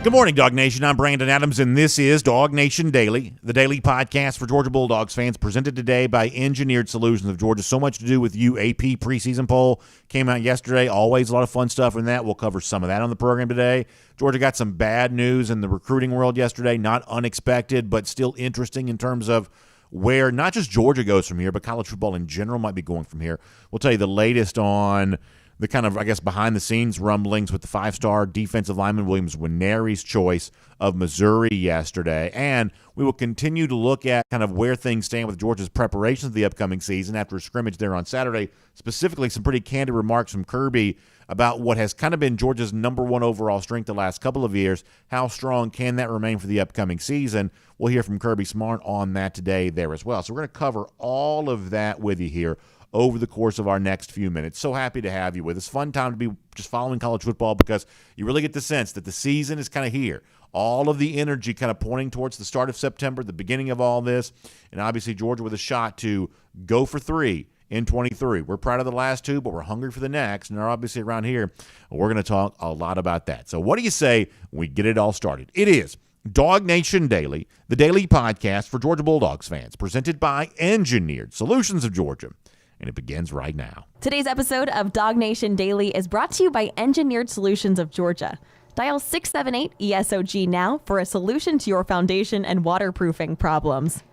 Good morning, Dog Nation. I'm Brandon Adams, and this is DawgNation Daily, the daily podcast for Georgia Bulldogs fans, presented today by Engineered Solutions of Georgia. So much to do with UAP preseason poll. Came out yesterday. Always a lot of fun stuff in that. We'll cover some of that on the program today. Georgia got some bad news in the recruiting world yesterday. Not unexpected, but still interesting in terms of where not just Georgia goes from here, but college football in general might be going from here. We'll tell you the latest on the kind of, I guess, behind-the-scenes rumblings with the five-star defensive lineman Williams Nwaneri's choice of Missouri yesterday. And we will continue to look at kind of where things stand with Georgia's preparations for the upcoming season after a scrimmage there on Saturday, specifically some pretty candid remarks from Kirby about what has kind of been Georgia's number one overall strength the last couple of years. How strong can that remain for the upcoming season? We'll hear from Kirby Smart on that today there as well. So we're going to cover all of that with you here over the course of our next few minutes. So happy to have you with us. Fun time to be just following college football because you really get the sense that the season is kind of here. All of the energy kind of pointing towards the start of September, the beginning of all this, and obviously Georgia with a shot to go for 3 in 23. We're proud of the last 2, but we're hungry for the next, and obviously around here, we're going to talk a lot about that. So what do you say when we get it all started? It is DawgNation Daily, the daily podcast for Georgia Bulldogs fans, presented by Engineered Solutions of Georgia. And it begins right now. Today's episode of DawgNation Daily is brought to you by Engineered Solutions of Georgia. Dial 678-ESOG now for a solution to your foundation and waterproofing problems.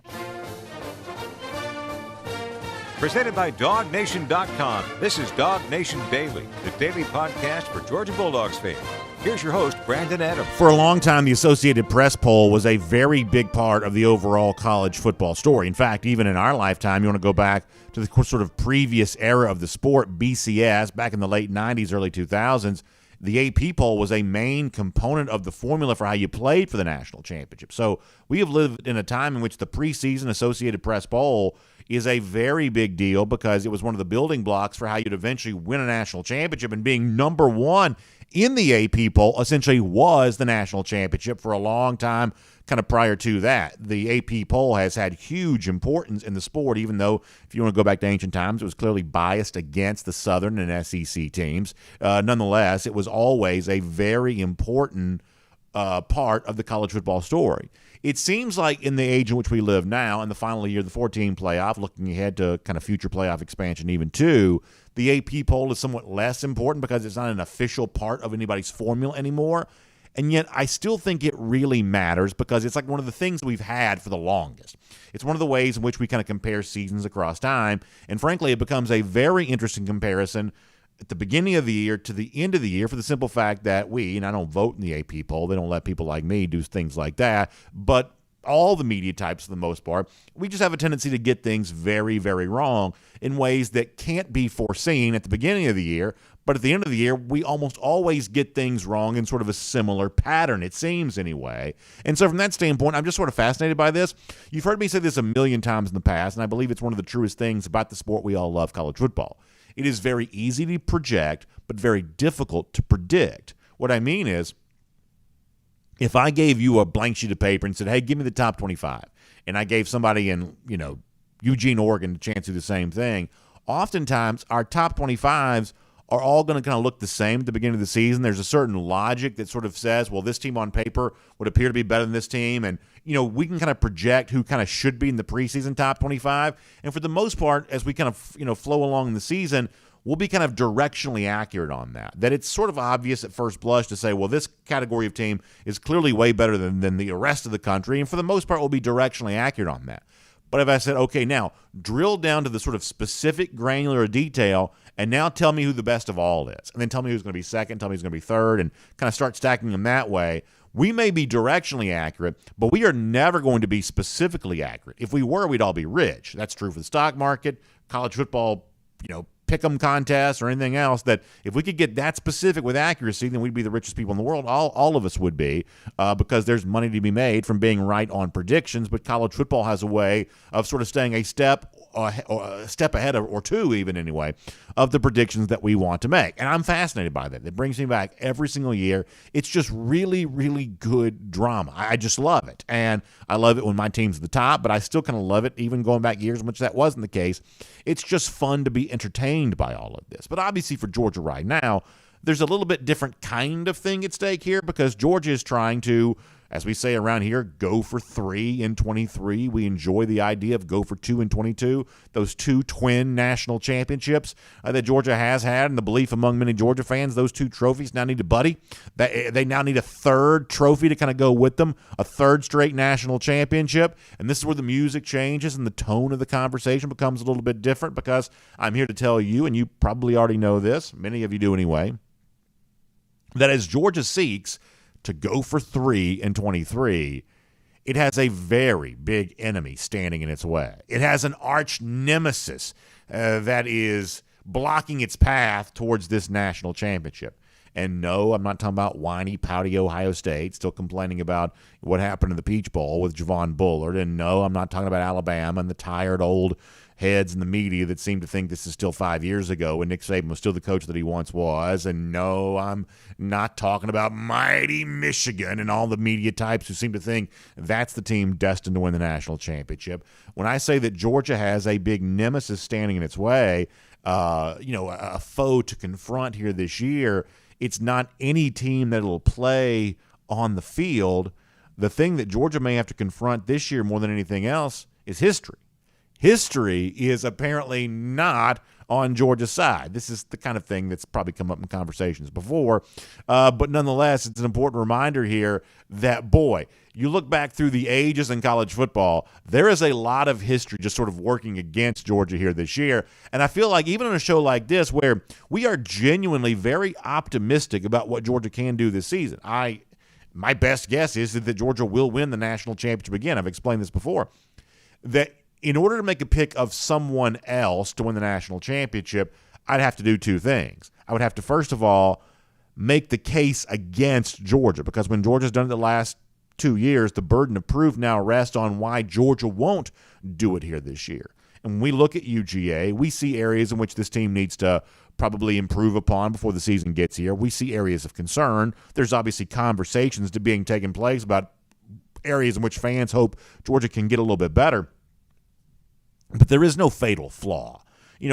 Presented by DawgNation.com. This is DawgNation Daily, the daily podcast for Georgia Bulldogs fans. Here's your host, Brandon Adams. For a long time, the Associated Press poll was a very big part of the overall college football story. In fact, even in our lifetime, you want to go back to the sort of previous era of the sport, BCS, back in the late 90s, early 2000s, the AP poll was a main component of the formula for how you played for the national championship. So we have lived in a time in which the preseason Associated Press poll is a very big deal because it was one of the building blocks for how you'd eventually win a national championship, and being number one in the AP poll essentially was the national championship for a long time. Kind of prior to that, the AP poll has had huge importance in the sport, even though if you want to go back to ancient times, it was clearly biased against the Southern and SEC teams. Nonetheless, it was always a very important part of the college football story. It seems like in the age in which we live now, in the final year of the 14 playoff, looking ahead to kind of future playoff expansion even too, the AP poll is somewhat less important because it's not an official part of anybody's formula anymore. And yet I still think it really matters because it's like one of the things we've had for the longest. It's one of the ways in which we kind of compare seasons across time. And frankly, it becomes a very interesting comparison at the beginning of the year to the end of the year for the simple fact that and I don't vote in the AP poll. They don't let people like me do things like that. But all the media types, for the most part, we just have a tendency to get things very, very wrong in ways that can't be foreseen at the beginning of the year. But at the end of the year, we almost always get things wrong in sort of a similar pattern, it seems anyway. And so from that standpoint, I'm just sort of fascinated by this. You've heard me say this a million times in the past, and I believe it's one of the truest things about the sport we all love, college football. It is very easy to project, but very difficult to predict. What I mean is, if I gave you a blank sheet of paper and said, hey, give me the top 25, and I gave somebody in, Eugene, Oregon, a chance to do the same thing, oftentimes our top 25s are all going to kind of look the same at the beginning of the season. There's a certain logic that sort of says, well, this team on paper would appear to be better than this team. And, we can kind of project who kind of should be in the preseason top 25. And for the most part, as we kind of, flow along in the season, we'll be kind of directionally accurate on that. That it's sort of obvious at first blush to say, well, this category of team is clearly way better than the rest of the country. And for the most part, we'll be directionally accurate on that. But if I said, okay, now drill down to the sort of specific granular detail and now tell me who the best of all is, and then tell me who's going to be second, tell me who's going to be third, and kind of start stacking them that way, we may be directionally accurate, but we are never going to be specifically accurate. If we were, we'd all be rich. That's true for the stock market, college football, pick'em contests, or anything else. That if we could get that specific with accuracy, then we'd be the richest people in the world. All of us would be, because there's money to be made from being right on predictions. But college football has a way of sort of staying a step ahead or two, even anyway, of the predictions that we want to make. And I'm fascinated by that. It brings me back every single year. It's just really, really good drama. I just love it. And I love it when my team's at the top, but I still kind of love it even going back years in which that wasn't the case. It's just fun to be entertained by all of this. But obviously for Georgia right now, there's a little bit different kind of thing at stake here because Georgia is trying to, as we say around here, go for 3 in 23. We enjoy the idea of go for 2 in 22. Those 2 twin national championships that Georgia has had, and the belief among many Georgia fans, those 2 trophies now need to buddy. They now need a 3rd trophy to kind of go with them, a 3rd straight national championship. And this is where the music changes and the tone of the conversation becomes a little bit different because I'm here to tell you, and you probably already know this, many of you do anyway, that as Georgia seeks to go for 3 in 23, it has a very big enemy standing in its way. It has an arch nemesis that is blocking its path towards this national championship. And no, I'm not talking about whiny, pouty Ohio State, still complaining about what happened in the Peach Bowl with Javon Bullard. And no, I'm not talking about Alabama and the tired old heads in the media that seem to think this is still 5 years ago and Nick Saban was still the coach that he once was. And no, I'm not talking about mighty Michigan and all the media types who seem to think that's the team destined to win the national championship. When I say that Georgia has a big nemesis standing in its way, a foe to confront here this year, it's not any team that will play on the field. The thing that Georgia may have to confront this year more than anything else is history. History is apparently not on Georgia's side. This is the kind of thing that's probably come up in conversations before. But nonetheless, it's an important reminder here that, boy, you look back through the ages in college football, there is a lot of history just sort of working against Georgia here this year. And I feel like even on a show like this where we are genuinely very optimistic about what Georgia can do this season, my best guess is that Georgia will win the national championship again. I've explained this before. That in order to make a pick of someone else to win the national championship, I'd have to do 2 things. I would have to, first of all, make the case against Georgia, because when Georgia's done it the last 2 years, the burden of proof now rests on why Georgia won't do it here this year. And when we look at UGA, we see areas in which this team needs to probably improve upon before the season gets here. We see areas of concern. There's obviously conversations being taken place about areas in which fans hope Georgia can get a little bit better. But there is no fatal flaw.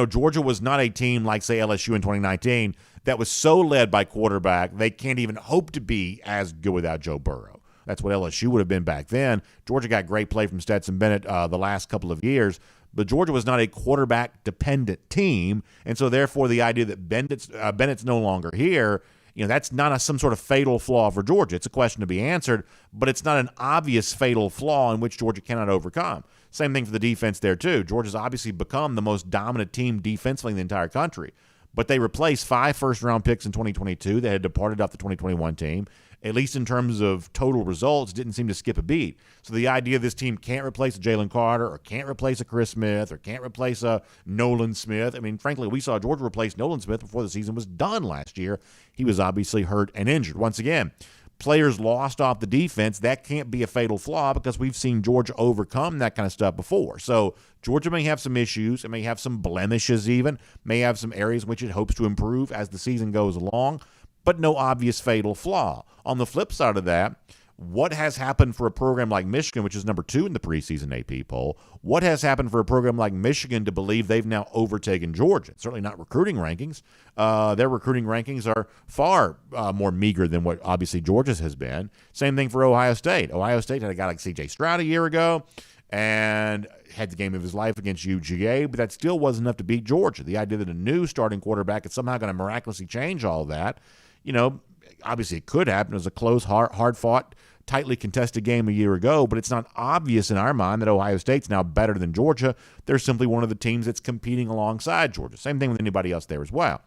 Georgia was not a team like, say, LSU in 2019 that was so led by quarterback they can't even hope to be as good without Joe Burrow. That's what LSU would have been back then. Georgia got great play from Stetson Bennett the last couple of years, but Georgia was not a quarterback-dependent team, and so therefore the idea that Bennett's no longer here, that's not some sort of fatal flaw for Georgia. It's a question to be answered, but it's not an obvious fatal flaw in which Georgia cannot overcome. Same thing for the defense there, too. Georgia's obviously become the most dominant team defensively in the entire country, but they replaced 5 first-round picks in 2022 that had departed off the 2021 team. At least in terms of total results, didn't seem to skip a beat. So the idea this team can't replace a Jalen Carter or can't replace a Chris Smith or can't replace a Nolan Smith. I mean, frankly, we saw Georgia replace Nolan Smith before the season was done last year. He was obviously hurt and injured. Once again, players lost off the defense. That can't be a fatal flaw because we've seen Georgia overcome that kind of stuff before. So Georgia may have some issues. It may have some blemishes even, may have some areas in which it hopes to improve as the season goes along, but no obvious fatal flaw. On the flip side of that, what has happened for a program like Michigan, which is number 2 in the preseason AP poll? What has happened for a program like Michigan to believe they've now overtaken Georgia? Certainly not recruiting rankings. Their recruiting rankings are far more meager than what obviously Georgia's has been. Same thing for Ohio State. Ohio State had a guy like C.J. Stroud a year ago and had the game of his life against UGA, but that still wasn't enough to beat Georgia. The idea that a new starting quarterback is somehow going to miraculously change all of that, obviously it could happen. It was a close, hard-fought, tightly contested game a year ago, but it's not obvious in our mind that Ohio State's now better than Georgia. They're simply one of the teams that's competing alongside Georgia. Same thing with anybody else there as well.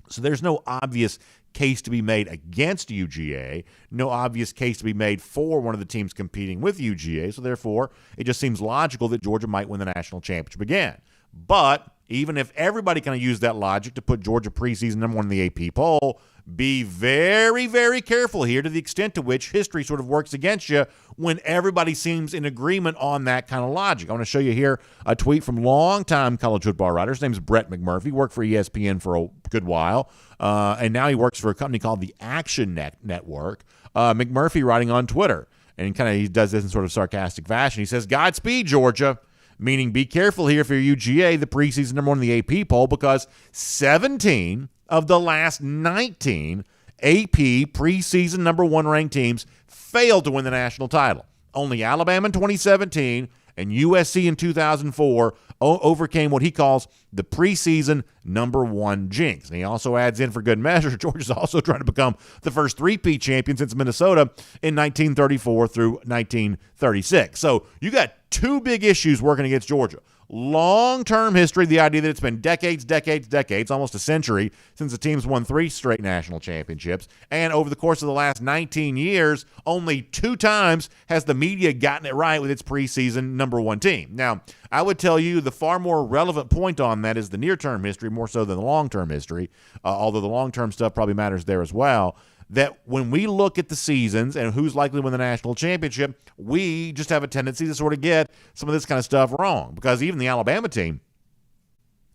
So there's no obvious case to be made against UGA, no obvious case to be made for one of the teams competing with UGA, so therefore it just seems logical that Georgia might win the national championship again. But even if everybody kind of used that logic to put Georgia preseason number 1 in the AP poll, be very, very careful here to the extent to which history sort of works against you when everybody seems in agreement on that kind of logic. I want to show you here a tweet from longtime college football writer. His name's Brett McMurphy. Worked for ESPN for a good while, and now he works for a company called the Action Network. McMurphy writing on Twitter, and he does this in sort of sarcastic fashion. He says, "Godspeed, Georgia." Meaning be careful here for UGA, the preseason number 1 in the AP poll, because 17 of the last 19 AP preseason number 1 ranked teams failed to win the national title. Only Alabama in 2017 and USC in 2004 overcame what he calls the preseason number 1 jinx. And he also adds in for good measure, Georgia's also trying to become the first three-peat champion since Minnesota in 1934 through 1936. So you got two big issues working against Georgia. Long-term history, the idea that it's been decades, almost a century since the team's won 3 straight national championships. And over the course of the last 19 years, only 2 times has the media gotten it right with its preseason number 1 team. Now, I would tell you the far more relevant point on that is the near-term history, more so than the long-term history, although the long-term stuff probably matters there as well. That when we look at the seasons and who's likely to win the national championship, we just have a tendency to sort of get some of this kind of stuff wrong. Because even the Alabama team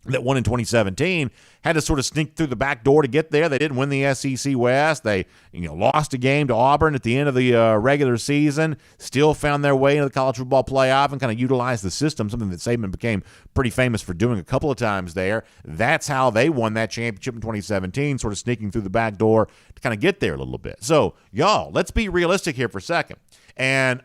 that won in 2017 had to sort of sneak through the back door to get there. They didn't win the SEC West. They lost a game to Auburn at the end of the regular season, still found their way into the college football playoff and kind of utilized the system, something that Saban became pretty famous for doing a couple of times there. That's how they won that championship in 2017, sort of sneaking through the back door to kind of get there a little bit. So, y'all, let's be realistic here for a second. And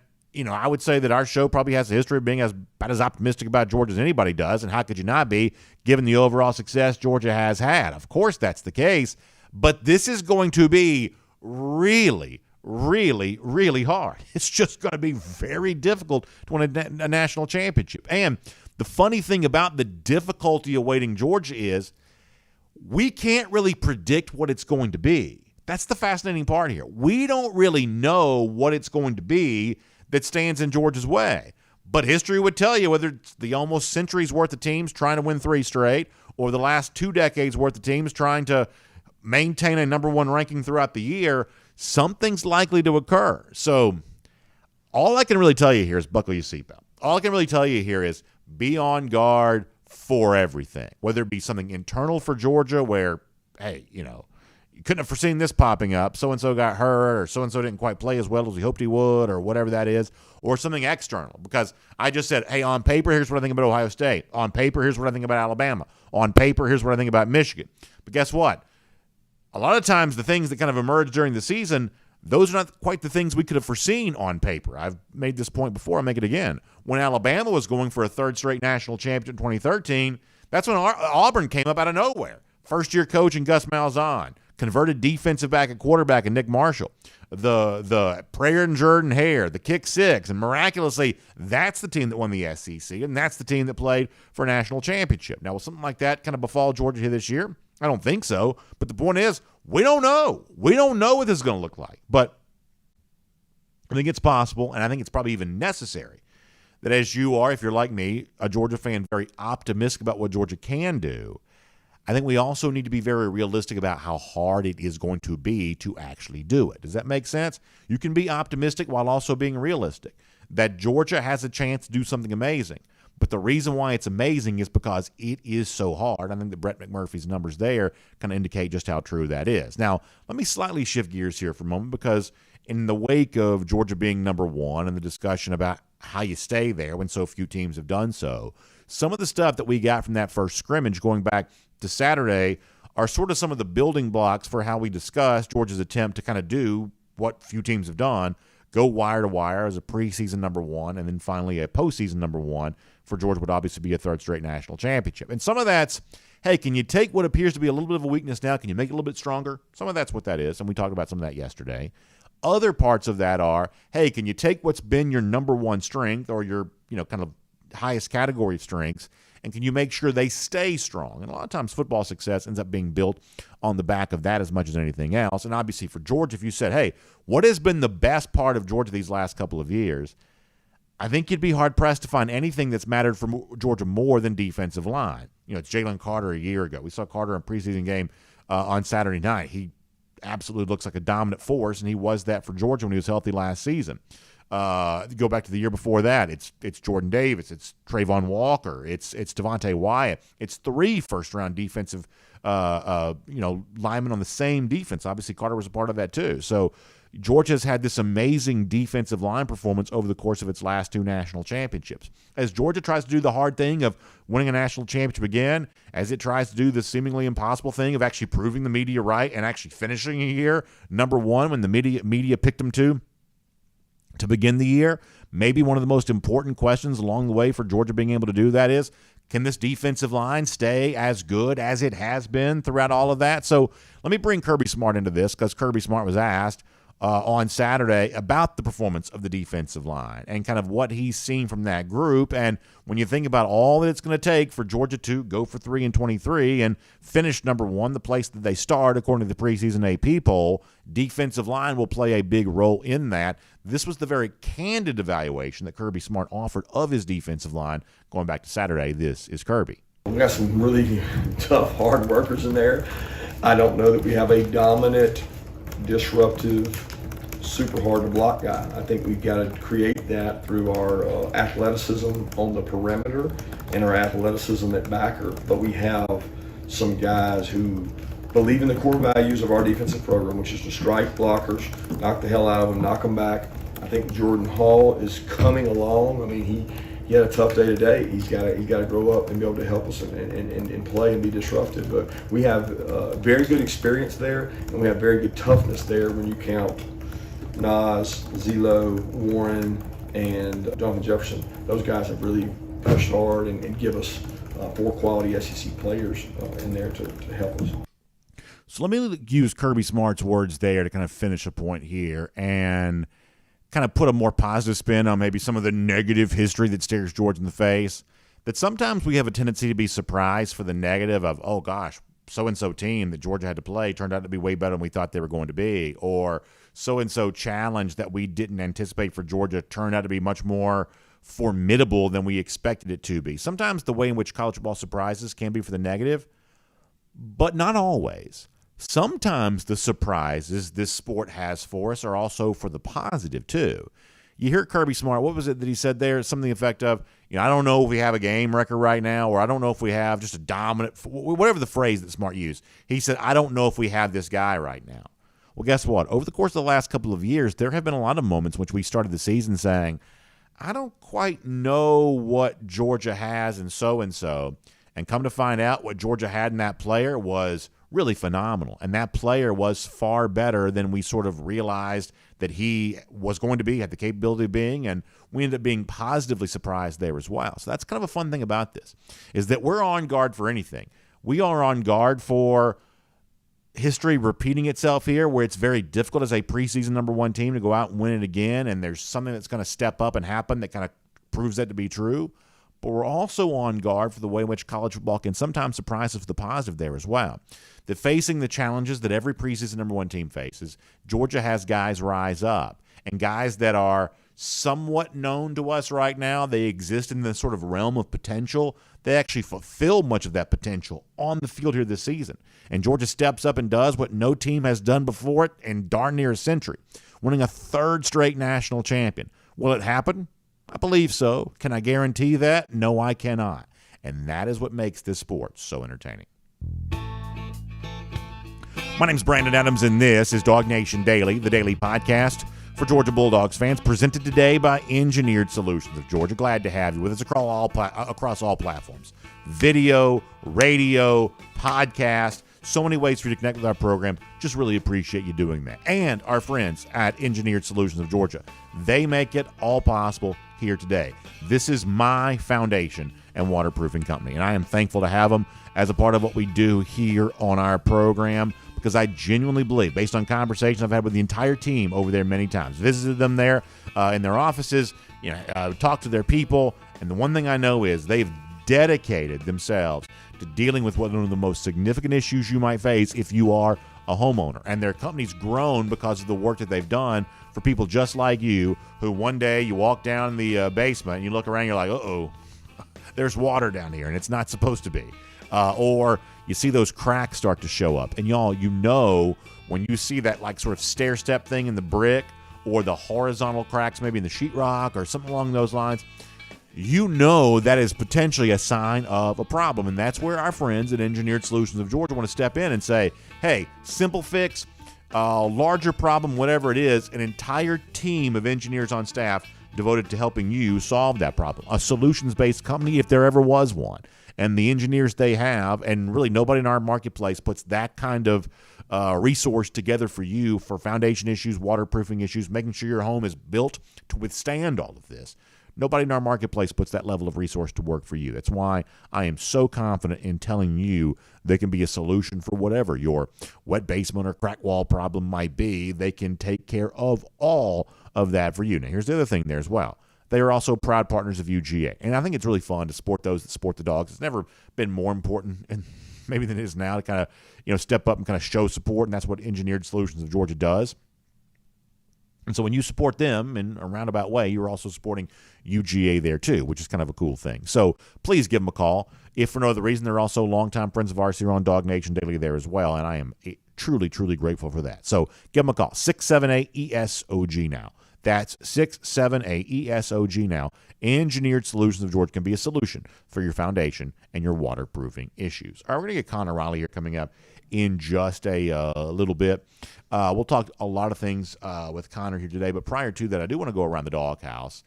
I would say that our show probably has a history of being about as optimistic about Georgia as anybody does, and how could you not be, given the overall success Georgia has had? Of course that's the case, but this is going to be really, really, really hard. It's just going to be very difficult to win a national championship. And the funny thing about the difficulty awaiting Georgia is we can't really predict what it's going to be. That's the fascinating part here. We don't really know what it's going to be that stands in Georgia's way. But history would tell you, whether it's the almost century's worth of teams trying to win 3 straight or the last 2 decades worth of teams trying to maintain a number 1 ranking throughout the year, something's likely to occur. So all I can really tell you here is buckle your seatbelt. All I can really tell you here is be on guard for everything, whether it be something internal for Georgia where, hey, you couldn't have foreseen this popping up. So-and-so got hurt, or so-and-so didn't quite play as well as we hoped he would, or whatever that is, or something external. Because I just said, hey, on paper, here's what I think about Ohio State. On paper, here's what I think about Alabama. On paper, here's what I think about Michigan. But guess what? A lot of times the things that kind of emerge during the season, those are not quite the things we could have foreseen on paper. I've made this point before. I'll make it again. When Alabama was going for a 3rd straight national championship in 2013, that's when Auburn came up out of nowhere. First-year coach in Gus Malzahn. Converted defensive back at quarterback in Nick Marshall, the prayer and Jordan Hare, the kick 6, and miraculously, that's the team that won the SEC, and that's the team that played for a national championship. Now, will something like that kind of befall Georgia here this year? I don't think so, but the point is, we don't know. We don't know what this is going to look like, but I think it's possible, and I think it's probably even necessary that as you are, if you're like me, a Georgia fan, very optimistic about what Georgia can do, I think we also need to be very realistic about how hard it is going to be to actually do it. Does that make sense? You can be optimistic while also being realistic that Georgia has a chance to do something amazing. But the reason why it's amazing is because it is so hard. I think that Brett McMurphy's numbers there kind of indicate just how true that is. Now, let me slightly shift gears here for a moment, because in the wake of Georgia being number 1 and the discussion about how you stay there when so few teams have done so, some of the stuff that we got from that first scrimmage going back to Saturday are sort of some of the building blocks for how we discuss Georgia's attempt to kind of do what few teams have done, go wire to wire as a preseason number 1, and then finally a postseason number 1 for Georgia would obviously be a 3rd straight national championship. And some of that's, hey, can you take what appears to be a little bit of a weakness now, can you make it a little bit stronger? Some of that's what that is, and we talked about some of that yesterday. Other parts of that are, hey, can you take what's been your number 1 strength or your, kind of highest category of strengths, and can you make sure they stay strong? And a lot of times football success ends up being built on the back of that as much as anything else. And obviously for Georgia, if you said, hey, what has been the best part of Georgia these last couple of years, I think you'd be hard-pressed to find anything that's mattered for Georgia more than defensive line. It's Jalen Carter a year ago. We saw Carter in a preseason game on Saturday night. He absolutely looks like a dominant force, and he was that for Georgia when he was healthy last season. Go back to the year before that. It's Jordan Davis. It's Trayvon Walker. It's Devontae Wyatt. It's 3 first-round defensive, linemen on the same defense. Obviously, Carter was a part of that too. So Georgia's had this amazing defensive line performance over the course of its last 2 national championships. As Georgia tries to do the hard thing of winning a national championship again, as it tries to do the seemingly impossible thing of actually proving the media right and actually finishing a year number 1 when the media picked them to begin the year, maybe one of the most important questions along the way for Georgia being able to do that is, can this defensive line stay as good as it has been throughout all of that? So let me bring Kirby Smart into this, because Kirby Smart was asked on Saturday about the performance of the defensive line and kind of what he's seen from that group. And when you think about all that it's going to take for Georgia to go for 3-23 and finish number 1, the place that they start, according to the preseason AP poll, defensive line will play a big role in that. This was the very candid evaluation that Kirby Smart offered of his defensive line going back to Saturday. This is Kirby. We got some really tough, hard workers in there. I don't know that we have a dominant, disruptive, super hard to block guy. I think we've got to create that through our athleticism on the perimeter and our athleticism at backer. But we have some guys who believe in the core values of our defensive program, which is to strike blockers, knock the hell out of them, knock them back. I think Jordan Hall is coming along. I mean, he had a tough day today. He's got to grow up and be able to help us and play and be disruptive. But we have very good experience there, and we have very good toughness there when you count Nas, Zelo, Warren, and Jonathan Jefferson. Those guys have really pushed hard and give us 4 quality SEC players in there to help us. So let me use Kirby Smart's words there to kind of finish a point here and kind of put a more positive spin on maybe some of the negative history that stares Georgia in the face. That sometimes we have a tendency to be surprised for the negative of, oh gosh, so-and-so team that Georgia had to play turned out to be way better than we thought they were going to be, or so-and-so challenge that we didn't anticipate for Georgia turned out to be much more formidable than we expected it to be. Sometimes the way in which college football surprises can be for the negative, but not always. Sometimes the surprises this sport has for us are also for the positive too. You hear Kirby Smart, what was it that he said there? Something to the effect of, I don't know if we have a game record right now, or I don't know if we have just a dominant, whatever the phrase that Smart used. He said, I don't know if we have this guy right now. Well, guess what? Over the course of the last couple of years, there have been a lot of moments in which we started the season saying, I don't quite know what Georgia has in so-and-so. And come to find out what Georgia had in that player was really phenomenal. And that player was far better than we sort of realized that he was going to be, had the capability of being, and we ended up being positively surprised there as well. So that's kind of a fun thing about this, is that we're on guard for anything. We are on guard for history repeating itself here, where it's very difficult as a preseason number 1 team to go out and win it again, and there's something that's going to step up and happen that kind of proves that to be true. But we're also on guard for the way in which college football can sometimes surprise us with the positive there as well. That facing the challenges that every preseason number 1 team faces, Georgia has guys rise up, and guys that are somewhat known to us right now. They exist in the sort of realm of potential. They actually fulfill much of that potential on the field here this season. And Georgia steps up and does what no team has done before it in darn near a century, winning a 3rd straight national champion. Will it happen? I believe so. Can I guarantee that? No, I cannot. And that is what makes this sport so entertaining. My name's Brandon Adams, and this is DawgNation Daily, the daily podcast for Georgia Bulldogs fans, presented today by Engineered Solutions of Georgia. Glad to have you with us across all platforms. Video, radio, podcast, so many ways for you to connect with our program. Just really appreciate you doing that. And our friends at Engineered Solutions of Georgia. They make it all possible here today. This is my foundation and waterproofing company, and I am thankful to have them as a part of what we do here on our program, because I genuinely believe, based on conversations I've had with the entire team over there many times, visited them there in their offices, talked to their people, and the one thing I know is they've dedicated themselves to dealing with one of the most significant issues you might face if you are a homeowner. And their company's grown because of the work that they've done for people just like you, who one day you walk down the basement and you look around and you're like, uh-oh, there's water down here and it's not supposed to be. Or you see those cracks start to show up. And y'all, when you see that like sort of stair step thing in the brick, or the horizontal cracks maybe in the sheetrock or something along those lines, that is potentially a sign of a problem. And that's where our friends at Engineered Solutions of Georgia want to step in and say, hey, simple fix, larger problem, whatever it is, an entire team of engineers on staff devoted to helping you solve that problem. A solutions-based company, if there ever was one. And the engineers they have, and really nobody in our marketplace puts that kind of resource together for you for foundation issues, waterproofing issues, making sure your home is built to withstand all of this. Nobody in our marketplace puts that level of resource to work for you. That's why I am so confident in telling you they can be a solution for whatever your wet basement or crack wall problem might be. They can take care of all of that for you. Now, here's the other thing there as well. They are also proud partners of UGA, and I think it's really fun to support those that support the dogs. It's never been more important, and maybe than it is now, to kind of step up and kind of show support, and that's what Engineered Solutions of Georgia does. And so when you support them in a roundabout way, you're also supporting UGA there too, which is kind of a cool thing. So please give them a call. If for no other reason, they're also longtime friends of ours here on DawgNation Daily there as well, and I am truly, truly grateful for that. So give them a call, 678-ESOG now. That's 678-ESOG now. Engineered Solutions of Georgia can be a solution for your foundation and your waterproofing issues. All right, we're going to get Connor Riley here coming up in just a little bit. We'll talk a lot of things with Connor here today, but prior to that, I do want to go around the DawgHouse.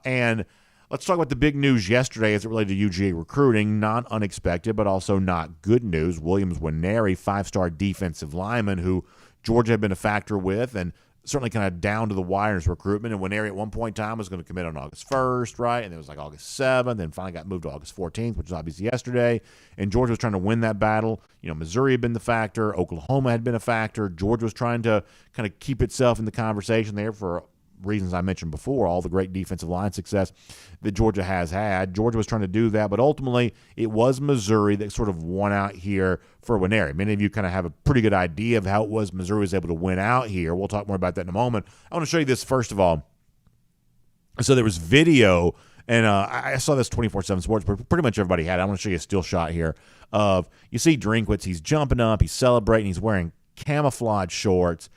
And let's talk about the big news yesterday as it related to UGA recruiting. Not unexpected, but also not good news. Williams Nwaneri, 5-star defensive lineman who Georgia had been a factor with, and certainly kind of down to the wire in his recruitment. And Nwaneri at one point in time was going to commit on August 1st, right? And it was like August 7th, then finally got moved to August 14th, which is obviously yesterday. And Georgia was trying to win that battle. Missouri had been the factor. Oklahoma had been a factor. Georgia was trying to kind of keep itself in the conversation there for reasons I mentioned before, all the great defensive line success that Georgia has had. Georgia was trying to do that, but ultimately it was Missouri that sort of won out here for Nwaneri. Many of you kind of have a pretty good idea of how it was Missouri was able to win out here. We'll talk more about that in a moment. I want to show you this first of all. So there was video, and I saw this 24/7 Sports, but pretty much everybody had it. I want to show you a still shot here of, you see Drinkwitz, he's jumping up, he's celebrating, he's wearing camouflage shorts.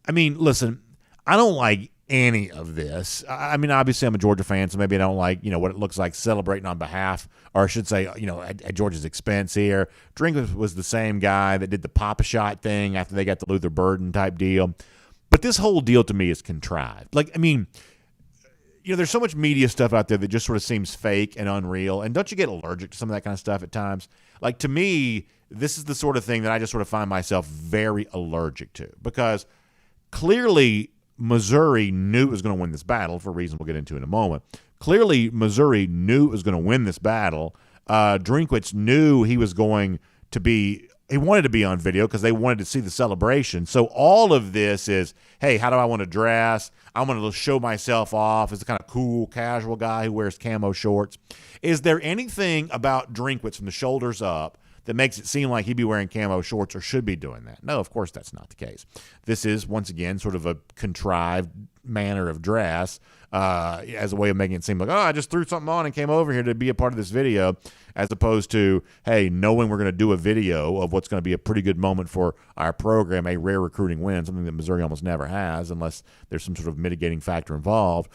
I mean, listen, I don't like any of this. I mean, obviously I'm a Georgia fan, so maybe I don't like, what it looks like celebrating on behalf, or I should say, at Georgia's expense here. Drinkwitz was the same guy that did the Pop-A-Shot thing after they got the Luther Burden type deal. But this whole deal to me is contrived. There's so much media stuff out there that just sort of seems fake and unreal. And don't you get allergic to some of that kind of stuff at times? Like, to me, this is the sort of thing that I just sort of find myself very allergic to, because clearly Missouri knew it was going to win this battle for a reason we'll get into in a moment. Clearly, Missouri knew it was going to win this battle. Drinkwitz knew he wanted to be on video because they wanted to see the celebration. So all of this is, hey, how do I want to dress? I want to show myself off as the kind of cool, casual guy who wears camo shorts. Is there anything about Drinkwitz from the shoulders up that makes it seem like he'd be wearing camo shorts or should be doing that? No, of course that's not the case. This is, once again, sort of a contrived manner of dress as a way of making it seem like, I just threw something on and came over here to be a part of this video, as opposed to, hey, knowing we're going to do a video of what's going to be a pretty good moment for our program, a rare recruiting win, something that Missouri almost never has unless there's some sort of mitigating factor involved.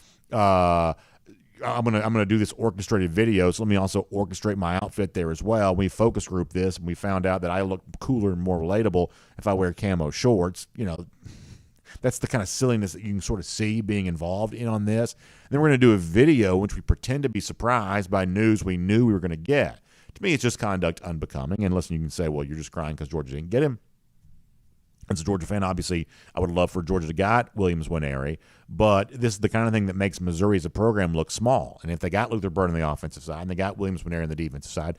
I'm gonna do this orchestrated video, so let me also orchestrate my outfit there as well. We focus group this, and we found out that I look cooler and more relatable if I wear camo shorts. That's the kind of silliness that you can sort of see being involved in on this. And then we're going to do a video in which we pretend to be surprised by news we knew we were going to get. To me, it's just conduct unbecoming. And listen, you can say, well, you're just crying because Georgia didn't get him. As a Georgia fan, obviously, I would love for Georgia to got Williams Nwaneri, but this is the kind of thing that makes Missouri as a program look small. And if they got Luther Burden on the offensive side and they got Williams Nwaneri on the defensive side,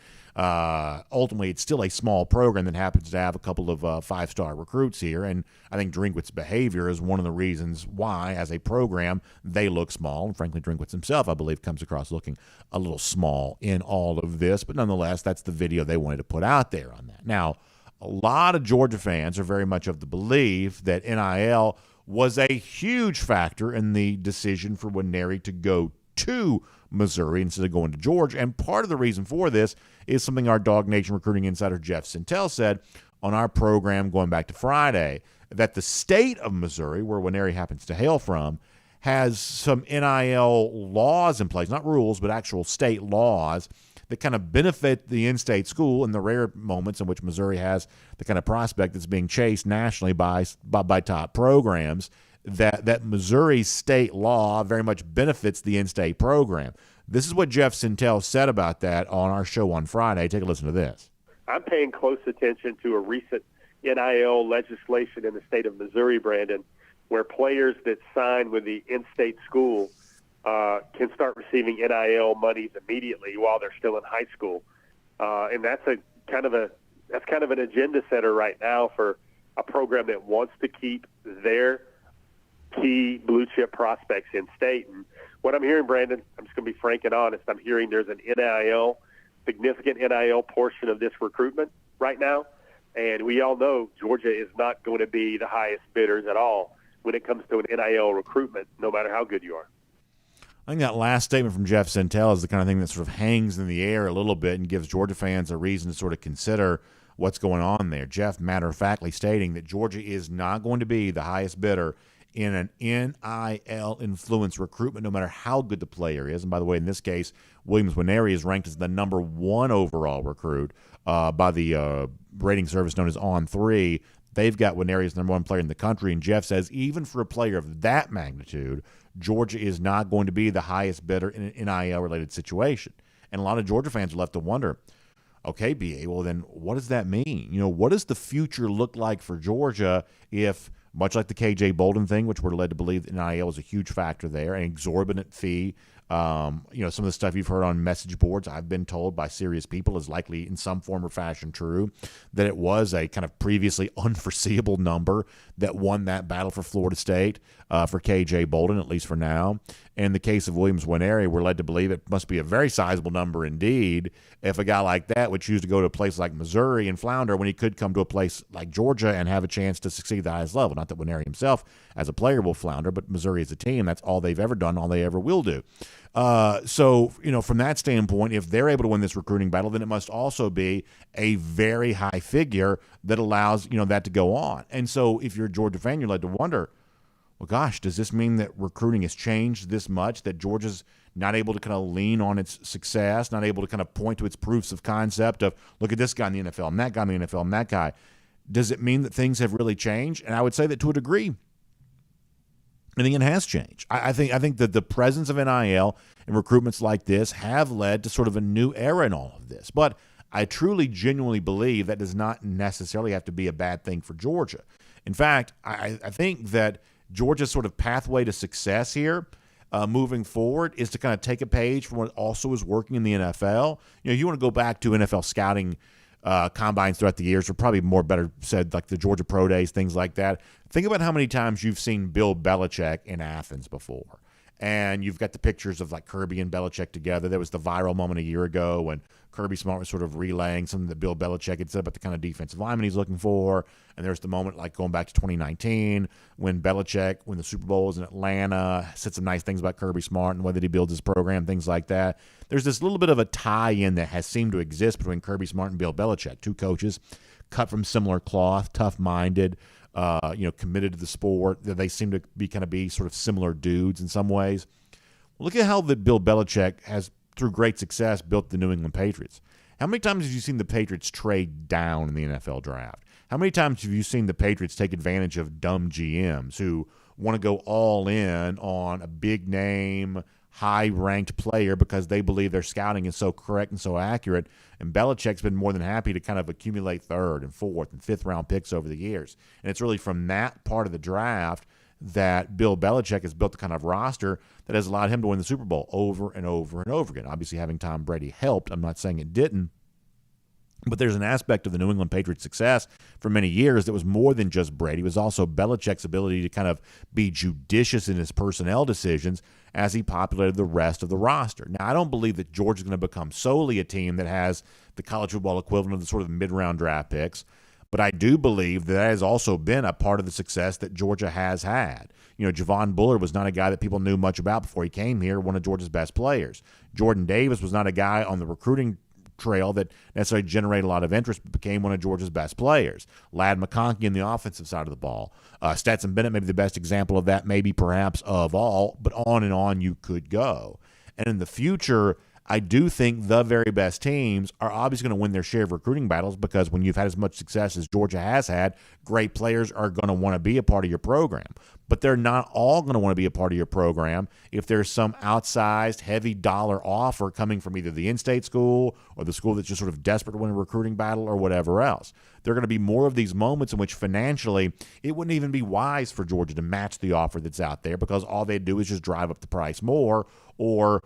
ultimately it's still a small program that happens to have a couple of 5-star recruits here. And I think Drinkwitz's behavior is one of the reasons why, as a program, they look small. And frankly, Drinkwitz himself, I believe, comes across looking a little small in all of this. But nonetheless, that's the video they wanted to put out there on that. Now, a lot of Georgia fans are very much of the belief that NIL was a huge factor in the decision for Nwaneri to go to Missouri instead of going to Georgia. And part of the reason for this is something our DawgNation recruiting insider Jeff Sintel said on our program going back to Friday, that the state of Missouri, where Nwaneri happens to hail from, has some NIL laws in place, not rules, but actual state laws that kind of benefit the in-state school in the rare moments in which Missouri has the kind of prospect that's being chased nationally by top programs, that Missouri state law very much benefits the in-state program. This is what Jeff Sintel said about that on our show on Friday. Take a listen to this. I'm paying close attention to a recent NIL legislation in the state of Missouri, Brandon, where players that sign with the in-state school can start receiving NIL monies immediately while they're still in high school, and that's kind of an agenda setter right now for a program that wants to keep their key blue chip prospects in state. And what I'm hearing, Brandon, I'm just going to be frank and honest. I'm hearing there's an significant NIL portion of this recruitment right now, and we all know Georgia is not going to be the highest bidders at all when it comes to an NIL recruitment, no matter how good you are. I think that last statement from Jeff Sintel is the kind of thing that sort of hangs in the air a little bit and gives Georgia fans a reason to sort of consider what's going on there. Jeff matter-of-factly stating that Georgia is not going to be the highest bidder in an NIL influence recruitment, no matter how good the player is. And by the way, in this case, Nwaneri is ranked as the number 1 overall recruit by the rating service known as On3. They've got Nwaneri as the number 1 player in the country, and Jeff says even for a player of that magnitude, Georgia is not going to be the highest bidder in an NIL-related situation. And a lot of Georgia fans are left to wonder, okay, B.A., well then what does that mean? You know, what does the future look like for Georgia if, much like the K.J. Bolden thing, which we're led to believe that NIL was a huge factor there, an exorbitant fee, some of the stuff you've heard on message boards, I've been told by serious people is likely in some form or fashion true, that it was a kind of previously unforeseeable number that won that battle for Florida State for K.J. Bolden, at least for now. In the case of Nwaneri, we're led to believe it must be a very sizable number indeed if a guy like that would choose to go to a place like Missouri and flounder when he could come to a place like Georgia and have a chance to succeed at the highest level. Not that Nwaneri himself as a player will flounder, but Missouri as a team, that's all they've ever done, all they ever will do. So, from that standpoint, if they're able to win this recruiting battle, then it must also be a very high figure that allows, that to go on. And so if you're a Georgia fan, you're led to wonder, well, gosh, does this mean that recruiting has changed this much, that Georgia's not able to kind of lean on its success, not able to kind of point to its proofs of concept of, look at this guy in the NFL and that guy in the NFL and that guy. Does it mean that things have really changed? And I would say that to a degree, I think it has changed. I think that the presence of NIL and recruitments like this have led to sort of a new era in all of this. But I truly, genuinely believe that does not necessarily have to be a bad thing for Georgia. In fact, I think that Georgia's sort of pathway to success here moving forward is to kind of take a page from what also is working in the NFL. You want to go back to NFL scouting combines throughout the years, or probably better said, like the Georgia Pro Days, things like that. Think about how many times you've seen Bill Belichick in Athens before. And you've got the pictures of like Kirby and Belichick together. There was the viral moment a year ago when Kirby Smart was sort of relaying something that Bill Belichick had said about the kind of defensive lineman he's looking for. And there's the moment like going back to 2019 when Belichick, when the Super Bowl was in Atlanta, said some nice things about Kirby Smart and the way that he builds his program, things like that. There's this little bit of a tie-in that has seemed to exist between Kirby Smart and Bill Belichick, two coaches cut from similar cloth, tough-minded, committed to the sport. They seem to be sort of similar dudes in some ways. Well, look at how that Bill Belichick has, through great success, built the New England Patriots. How many times have you seen the Patriots trade down in the NFL draft? How many times have you seen the Patriots take advantage of dumb GMs who want to go all in on a big-name, high-ranked player because they believe their scouting is so correct and so accurate? And Belichick's been more than happy to kind of accumulate third and fourth and fifth-round picks over the years. And it's really from that part of the draft that Bill Belichick has built the kind of roster that has allowed him to win the Super Bowl over and over and over again. Obviously, having Tom Brady helped. I'm not saying it didn't. But there's an aspect of the New England Patriots' success for many years that was more than just Brady. It was also Belichick's ability to kind of be judicious in his personnel decisions as he populated the rest of the roster. Now, I don't believe that Georgia's going to become solely a team that has the college football equivalent of the sort of mid-round draft picks, but I do believe that has also been a part of the success that Georgia has had. Javon Bullard was not a guy that people knew much about before he came here, one of Georgia's best players. Jordan Davis was not a guy on the recruiting trail that necessarily generated a lot of interest, but became one of Georgia's best players. Ladd McConkey in the offensive side of the ball. Stetson Bennett may be the best example of that, maybe perhaps of all, but on and on you could go. And in the future, I do think the very best teams are obviously going to win their share of recruiting battles, because when you've had as much success as Georgia has had, great players are going to want to be a part of your program. But they're not all going to want to be a part of your program if there's some outsized, heavy dollar offer coming from either the in-state school or the school that's just sort of desperate to win a recruiting battle or whatever else. There are going to be more of these moments in which financially it wouldn't even be wise for Georgia to match the offer that's out there, because all they'd do is just drive up the price more, or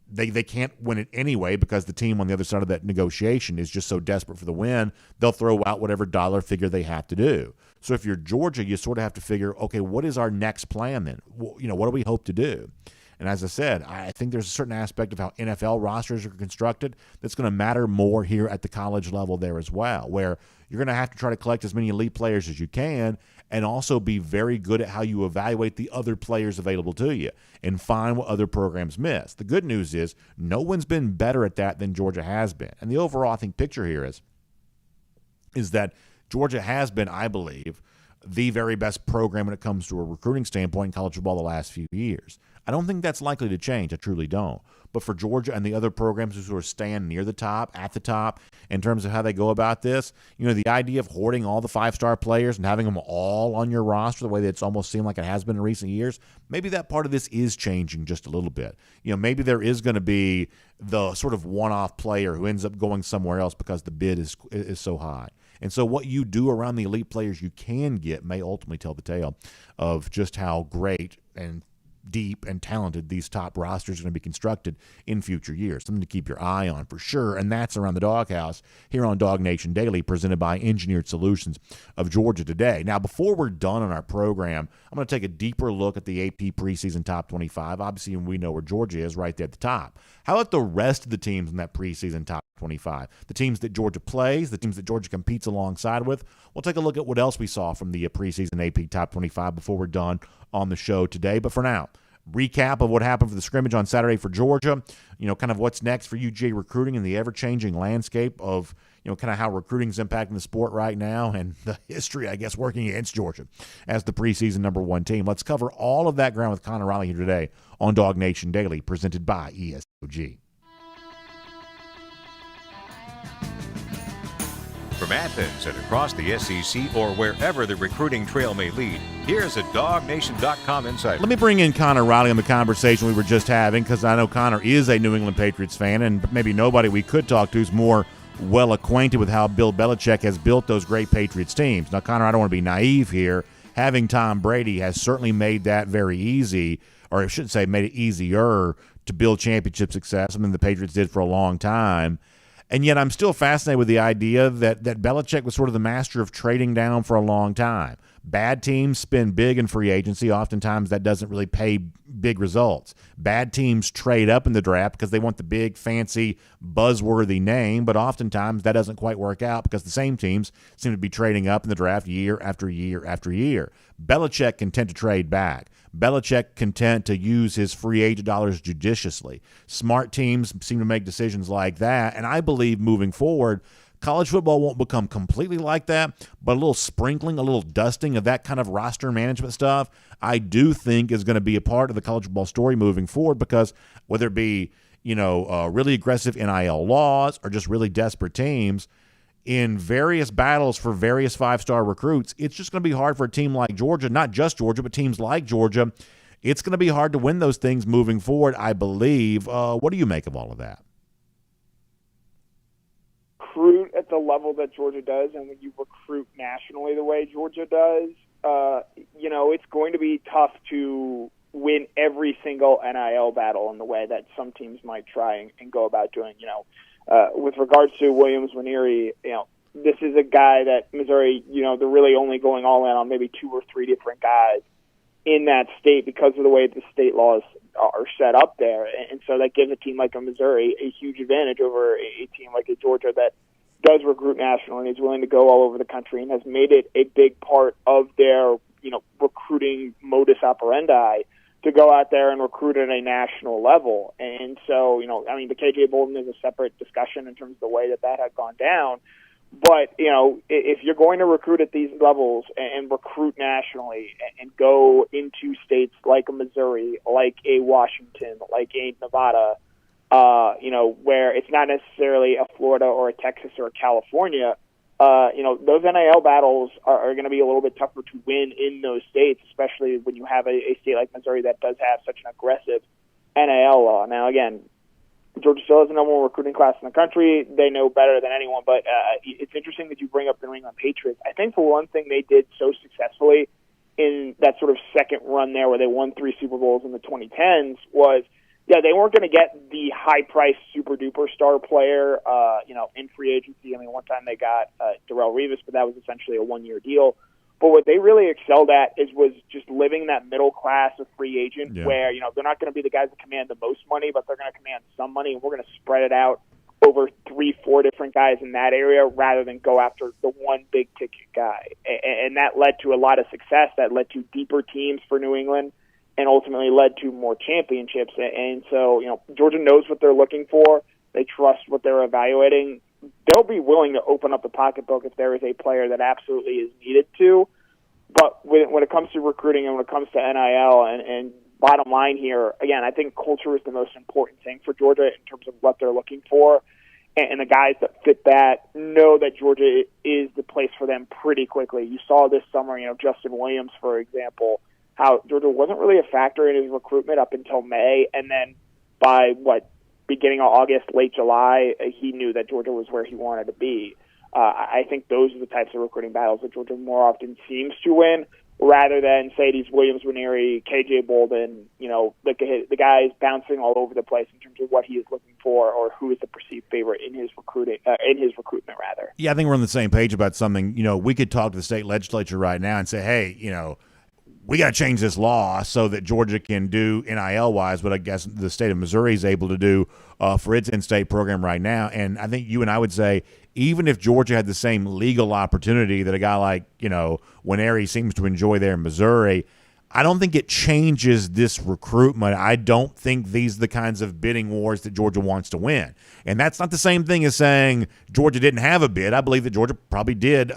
they can't win it anyway because the team on the other side of that negotiation is just so desperate for the win, they'll throw out whatever dollar figure they have to do. So if you're Georgia, you sort of have to figure, okay, what is our next plan then? What do we hope to do? And as I said, I think there's a certain aspect of how NFL rosters are constructed that's going to matter more here at the college level there as well, where you're going to have to try to collect as many elite players as you can and also be very good at how you evaluate the other players available to you and find what other programs miss. The good news is no one's been better at that than Georgia has been. And the overall, I think, picture here is that Georgia has been, I believe, the very best program when it comes to a recruiting standpoint in college football the last few years. I don't think that's likely to change. I truly don't. But for Georgia and the other programs who sort of stand near the top, at the top, in terms of how they go about this, the idea of hoarding all the five-star players and having them all on your roster the way that it's almost seemed like it has been in recent years, maybe that part of this is changing just a little bit. Maybe there is going to be the sort of one-off player who ends up going somewhere else because the bid is so high. And so what you do around the elite players you can get may ultimately tell the tale of just how great and deep and talented these top rosters are going to be constructed in future years. Something to keep your eye on for sure, and that's around the DawgHouse here on DawgNation Daily, presented by Engineered Solutions of Georgia Today. Now, before we're done on our program, I'm going to take a deeper look at the AP preseason top 25. Obviously, we know where Georgia is right there at the top. How about the rest of the teams in that preseason top 25? The teams that Georgia plays, the teams that Georgia competes alongside with. We'll take a look at what else we saw from the preseason AP top 25 before we're done on the show today. But for now, recap of what happened for the scrimmage on Saturday for Georgia, kind of what's next for UGA recruiting and the ever-changing landscape of, kind of how recruiting's impacting the sport right now and the history, I guess, working against Georgia as the preseason number one team. Let's cover all of that ground with Connor Riley here today on DawgNation Daily, presented by ESOG. From Athens and across the SEC or wherever the recruiting trail may lead, here's a DawgNation.com insider. Let me bring in Connor Riley on the conversation we were just having, because I know Connor is a New England Patriots fan, and maybe nobody we could talk to is more well acquainted with how Bill Belichick has built those great Patriots teams. Now, Connor, I don't want to be naive here. Having Tom Brady has certainly made that very easy, or I shouldn't say made it easier to build championship success, something the Patriots did for a long time. And yet I'm still fascinated with the idea that Belichick was sort of the master of trading down for a long time. Bad teams spend big in free agency. Oftentimes that doesn't really pay big results. Bad teams trade up in the draft because they want the big, fancy, buzzworthy name, but oftentimes that doesn't quite work out because the same teams seem to be trading up in the draft year after year after year. Belichick content to trade back. Belichick content to use his free agent dollars judiciously. Smart teams seem to make decisions like that, and I believe moving forward, college football won't become completely like that, but a little sprinkling, a little dusting of that kind of roster management stuff, I do think is going to be a part of the college football story moving forward, because whether it be, really aggressive NIL laws or just really desperate teams, in various battles for various five-star recruits, it's just going to be hard for a team like Georgia, not just Georgia, but teams like Georgia. It's going to be hard to win those things moving forward, I believe. What do you make of all of that? Recruit at the level that Georgia does, and when you recruit nationally the way Georgia does, it's going to be tough to win every single NIL battle in the way that some teams might try and go about doing. With regards to Williams Nwaneri, this is a guy that Missouri, they're really only going all in on maybe 2 or 3 different guys in that state because of the way the state laws are set up there. And so that gives a team like a Missouri a huge advantage over a team like a Georgia that does recruit nationally and is willing to go all over the country and has made it a big part of their, recruiting modus operandi to go out there and recruit at a national level. And so, the KJ Bolden is a separate discussion in terms of the way that had gone down. But, if you're going to recruit at these levels and recruit nationally and go into states like a Missouri, like a Washington, like a Nevada, where it's not necessarily a Florida or a Texas or a California. Those NIL battles are going to be a little bit tougher to win in those states, especially when you have a state like Missouri that does have such an aggressive NIL law. Now, again, Georgia still has the number one recruiting class in the country. They know better than anyone, but it's interesting that you bring up the New England Patriots. I think for one thing they did so successfully in that sort of second run there where they won 3 Super Bowls in the 2010s was, they weren't going to get the high-priced, super-duper star player, in free agency. I mean, one time they got Darrelle Revis, but that was essentially a one-year deal. But what they really excelled at was just living that middle class of free agent where, they're not going to be the guys that command the most money, but they're going to command some money, and we're going to spread it out over 3-4 different guys in that area rather than go after the one big-ticket guy. And that led to a lot of success. That led to deeper teams for New England and ultimately led to more championships. And so, Georgia knows what they're looking for. They trust what they're evaluating. They'll be willing to open up the pocketbook if there is a player that absolutely is needed to. But when it comes to recruiting and when it comes to NIL and bottom line here, again, I think culture is the most important thing for Georgia in terms of what they're looking for. And the guys that fit that know that Georgia is the place for them pretty quickly. You saw this summer, Justin Williams, for example, how Georgia wasn't really a factor in his recruitment up until May. And then by, beginning of August, late July, he knew that Georgia was where he wanted to be. I think those are the types of recruiting battles that Georgia more often seems to win, rather than, say, these Williams, Nwaneri, KJ Bolden, the guys bouncing all over the place in terms of what he is looking for or who is the perceived favorite in his recruitment, rather. Yeah, I think we're on the same page about something. We could talk to the state legislature right now and say, hey, we got to change this law so that Georgia can do NIL-wise what I guess the state of Missouri is able to do for its in-state program right now. And I think you and I would say even if Georgia had the same legal opportunity that a guy like, Nwaneri seems to enjoy there in Missouri, I don't think it changes this recruitment. I don't think these are the kinds of bidding wars that Georgia wants to win. And that's not the same thing as saying Georgia didn't have a bid. I believe that Georgia probably did,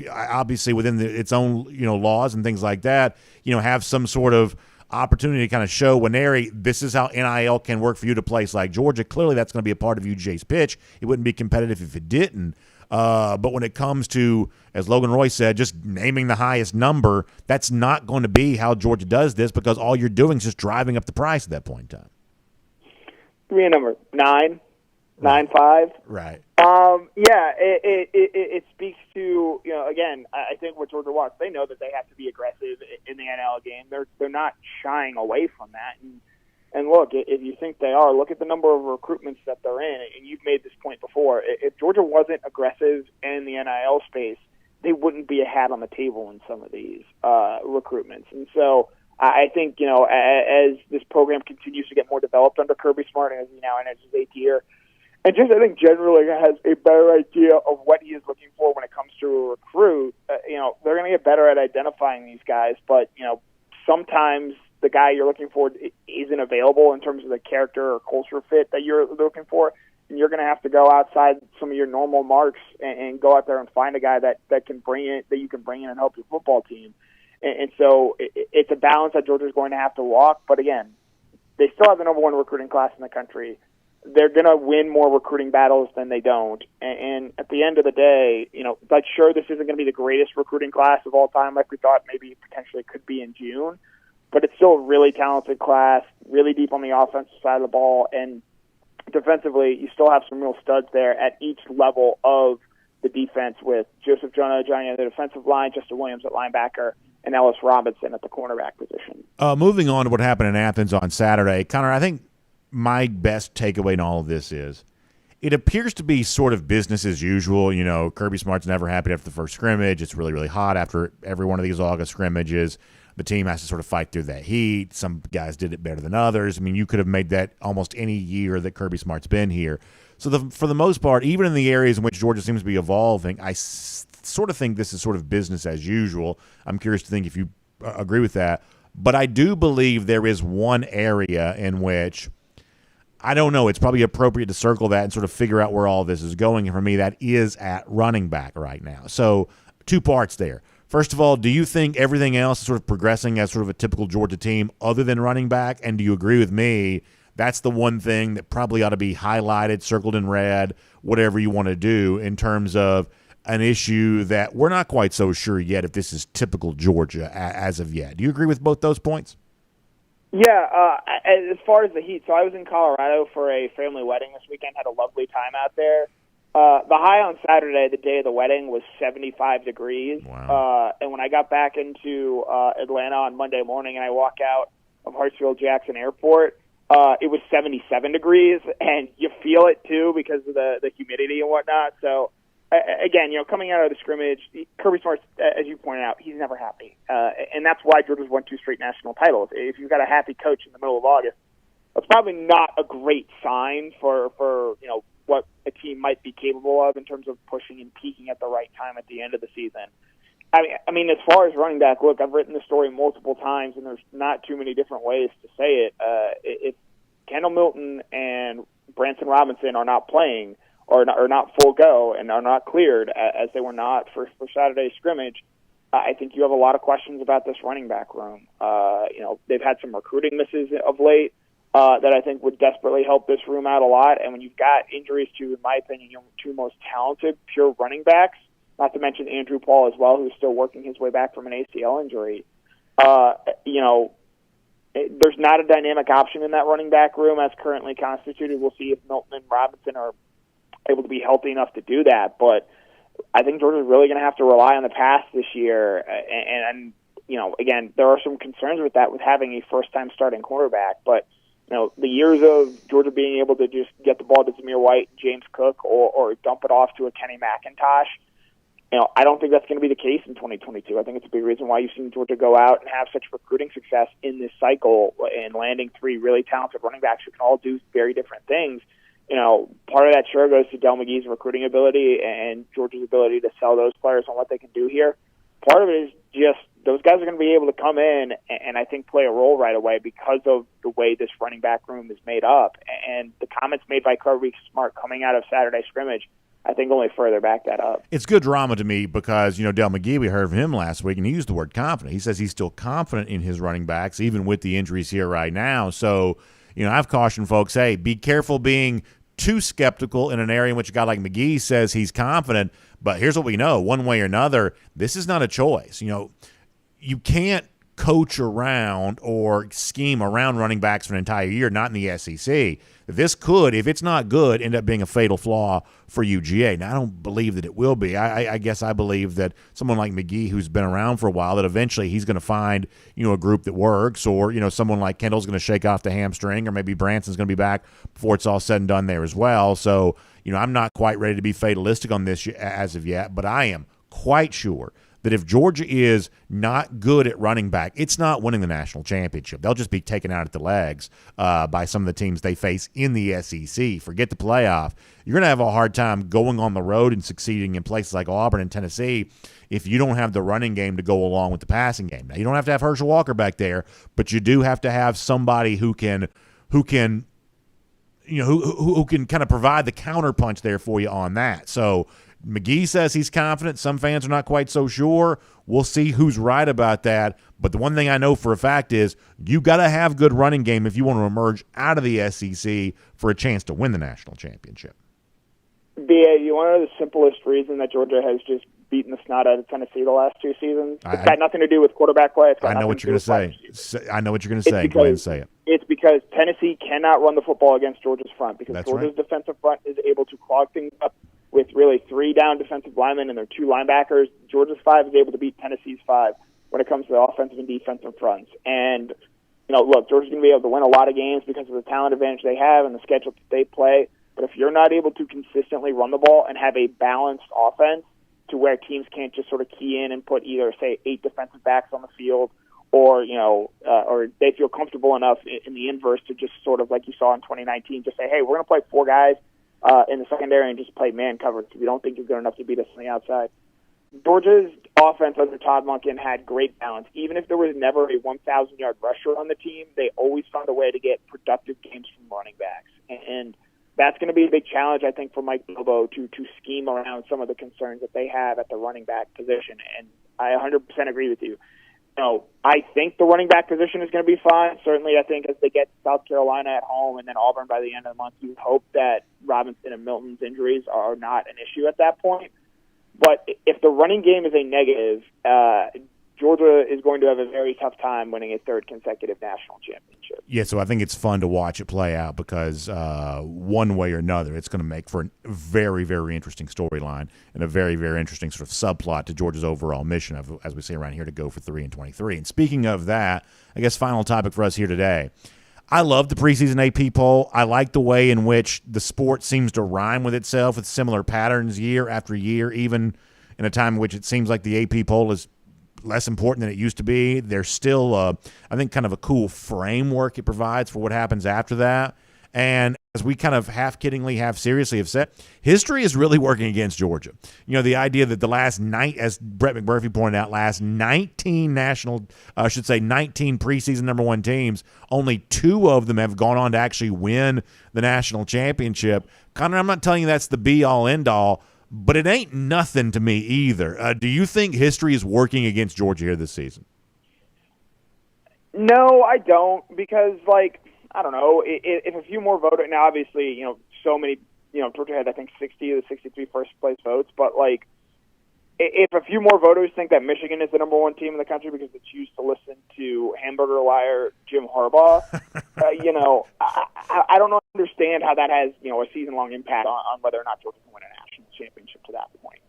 obviously within its own, laws and things like that, have some sort of opportunity to kind of show Nwaneri, this is how NIL can work for you to a place like Georgia. Clearly that's going to be a part of UGA's pitch. It wouldn't be competitive if it didn't. But when it comes to, as Logan Roy said, just naming the highest number, that's not going to be how Georgia does this because all you're doing is just driving up the price at that point in time. Give me a number. 9.5. Right. It speaks to, again, I think what Georgia wants, they know that they have to be aggressive in the NIL game. They're not shying away from that. And look, if you think they are, look at the number of recruitments that they're in. And you've made this point before. If Georgia wasn't aggressive in the NIL space, they wouldn't be a hat on the table in some of these recruitments. And so I think, as this program continues to get more developed under Kirby Smart and as he now enters his 8th year, and just I think generally has a better idea of what he is looking for when it comes to a recruit, they're going to get better at identifying these guys. But, sometimes the guy you're looking for isn't available in terms of the character or culture fit that you're looking for, and you're going to have to go outside some of your normal marks and go out there and find a guy that can bring in, that you can bring in and help your football team. And so it's a balance that Georgia's going to have to walk. But again, they still have the number one recruiting class in the country. They're going to win more recruiting battles than they don't. And at the end of the day, like, sure, this isn't going to be the greatest recruiting class of all time like we thought maybe potentially could be in June. But it's still a really talented class, really deep on the offensive side of the ball. And defensively, you still have some real studs there at each level of the defense with Joseph Jonah at the defensive line, Justin Williams at linebacker, and Ellis Robinson at the cornerback position. Moving on to what happened in Athens on Saturday, Connor, I think my best takeaway in all of this is it appears to be sort of business as usual. Kirby Smart's never happy after the first scrimmage. It's really, really hot after every one of these August scrimmages. The team has to sort of fight through that heat. Some guys did it better than others. I mean, you could have made that almost any year that Kirby Smart's been here. So for the most part, even in the areas in which Georgia seems to be evolving, I sort of think this is sort of business as usual. I'm curious to think if you agree with that. But I do believe there is one area in which, I don't know, it's probably appropriate to circle that and sort of figure out where all this is going. And for me, that is at running back right now. So 2 parts there. First of all, do you think everything else is sort of progressing as sort of a typical Georgia team other than running back? And do you agree with me that's the one thing that probably ought to be highlighted, circled in red, whatever you want to do in terms of an issue that we're not quite so sure yet if this is typical Georgia as of yet. Do you agree with both those points? Yeah, as far as the heat, so I was in Colorado for a family wedding this weekend, had a lovely time out there. The high on Saturday, the day of the wedding, was 75 degrees. Wow. And when I got back into Atlanta on Monday morning and I walk out of Hartsfield-Jackson Airport, it was 77 degrees, and you feel it too because of the humidity and whatnot. So, again, coming out of the scrimmage, Kirby Smart's, as you pointed out, he's never happy. And that's why Georgia's won 2 straight national titles. If you've got a happy coach in the middle of August, that's probably not a great sign for what a team might be capable of in terms of pushing and peaking at the right time at the end of the season. I mean, as far as running back, look, I've written the story multiple times, and there's not too many different ways to say it. If Kendall Milton and Branson Robinson are not playing or not full go and are not cleared, as they were not for Saturday's scrimmage, I think you have a lot of questions about this running back room. They've had some recruiting misses of late that I think would desperately help this room out a lot. And when you've got injuries to, in my opinion, your 2 most talented pure running backs, not to mention Andrew Paul as well, who's still working his way back from an ACL injury, there's not a dynamic option in that running back room as currently constituted. We'll see if Milton and Robinson are able to be healthy enough to do that. But I think Georgia's really going to have to rely on the pass this year. And again, there are some concerns with that with having a first-time starting quarterback. But, the years of Georgia being able to just get the ball to Zamir White, James Cook, or dump it off to a Kenny McIntosh, I don't think that's going to be the case in 2022. I think it's a big reason why you've seen Georgia go out and have such recruiting success in this cycle and landing 3 really talented running backs who can all do very different things. Part of that sure goes to Del McGee's recruiting ability and Georgia's ability to sell those players on what they can do here. Part of it is just those guys are going to be able to come in and I think play a role right away because of the way this running back room is made up. And the comments made by Kirby Smart coming out of Saturday scrimmage, I think only further back that up. It's good drama to me because, Del McGee, we heard from him last week, and he used the word confident. He says he's still confident in his running backs, even with the injuries here right now. So, I've cautioned folks, hey, be careful being too skeptical in an area in which a guy like McGee says he's confident. But here's what we know. One way or another, this is not a choice. You can't coach around or scheme around running backs for an entire year, not in the SEC. This could, if it's not good, end up being a fatal flaw for UGA. Now, I don't believe that it will be. I guess I believe that someone like McGee, who's been around for a while, that eventually he's going to find, a group that works, or, someone like Kendall's going to shake off the hamstring, or maybe Branson's going to be back before it's all said and done there as well. So, I'm not quite ready to be fatalistic on this as of yet, but I am quite sure that if Georgia is not good at running back, it's not winning the national championship. They'll just be taken out at the legs by some of the teams they face in the SEC. Forget the playoff. You're going to have a hard time going on the road and succeeding in places like Auburn and Tennessee if you don't have the running game to go along with the passing game. Now, you don't have to have Herschel Walker back there, but you do have to have somebody who can kind of provide the counterpunch there for you on that. So McGee says he's confident. Some fans are not quite so sure. We'll see who's right about that. But the one thing I know for a fact is you got to have good running game if you want to emerge out of the SEC for a chance to win the national championship. BA, you want to know the simplest reason that Georgia has just beaten the snot out of Tennessee the last 2 seasons? It's got nothing to do with quarterback play. I know what you're going to say. I know what you're going to say. Go ahead and say it. It's because Tennessee cannot run the football against Georgia's front because That's Georgia's right. defensive front is able to clog things up with really 3 down defensive linemen and their 2 linebackers. Georgia's 5 is able to beat Tennessee's 5 when it comes to the offensive and defensive fronts. And, look, Georgia's going to be able to win a lot of games because of the talent advantage they have and the schedule that they play. But if you're not able to consistently run the ball and have a balanced offense to where teams can't just sort of key in and put either, say, 8 defensive backs on the field or they feel comfortable enough in the inverse to just sort of like you saw in 2019, just say, hey, we're going to play 4 guys in the secondary and just play man coverage because we don't think you're good enough to beat us on the outside. Georgia's offense under Todd Monken had great balance. Even if there was never a 1,000-yard rusher on the team, they always found a way to get productive games from running backs. And that's going to be a big challenge, I think, for Mike Bobo to scheme around some of the concerns that they have at the running back position. And I 100% agree with you. I think the running back position is going to be fine. Certainly, I think as they get South Carolina at home and then Auburn by the end of the month, you hope that Robinson and Milton's injuries are not an issue at that point. But if the running game is a negative, Georgia is going to have a very tough time winning a third consecutive national championship. Yeah, so I think it's fun to watch it play out because one way or another, it's going to make for a very, very interesting storyline and a very, very interesting sort of subplot to Georgia's overall mission, of, as we say around here, to go for 3-23. And speaking of that, I guess final topic for us here today. I love the preseason AP poll. I like the way in which the sport seems to rhyme with itself with similar patterns year after year, even in a time in which it seems like the AP poll is less important than it used to be. There's still, I think, kind of a cool framework it provides for what happens after that. And as we kind of half-kiddingly, half-seriously have said, history is really working against Georgia. You know, the idea that the last night, as Brett McMurphy pointed out, last 19 19 preseason number one teams, only 2 of them have gone on to actually win the national championship. Connor, I'm not telling you that's the be-all, end-all, but it ain't nothing to me either. Do you think history is working against Georgia here this season? No, I don't, because, I don't know, if a few more voted, now obviously, so many, Georgia had, I think, 60 of the 63 first-place votes, but, if a few more voters think that Michigan is the number one team in the country because they choose to listen to hamburger liar Jim Harbaugh, I don't understand how that has, a season-long impact on whether or not Georgia can win a national championship to that point.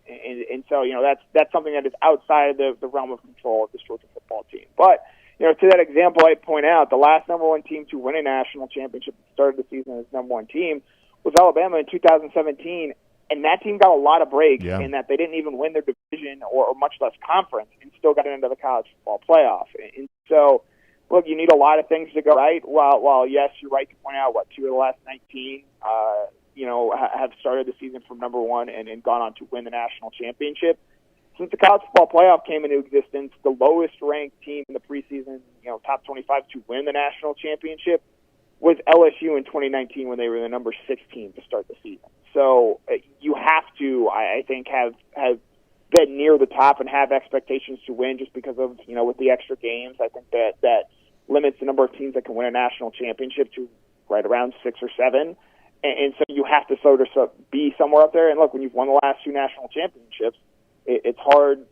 And so, that's something that is outside of the realm of control of this Georgia football team. But, to that example, I'd point out the last number one team to win a national championship at the start of the season as number one team was Alabama in 2017, and that team got a lot of breaks in that they didn't even win their division or much less conference and still got into the college football playoff. And so, look, you need a lot of things to go right. While yes, you're right to point out, 2 of the last 19, have started the season from number one and gone on to win the national championship. Since the college football playoff came into existence, the lowest-ranked team in the preseason, top 25 to win the national championship was LSU in 2019 when they were the number 6 team to start the season. So you have to, I think, have been near the top and have expectations to win just because of, with the extra games. I think that limits the number of teams that can win a national championship to right around 6 or 7. And so you have to sort of be somewhere up there. And look, when you've won the last 2 national championships, it's hard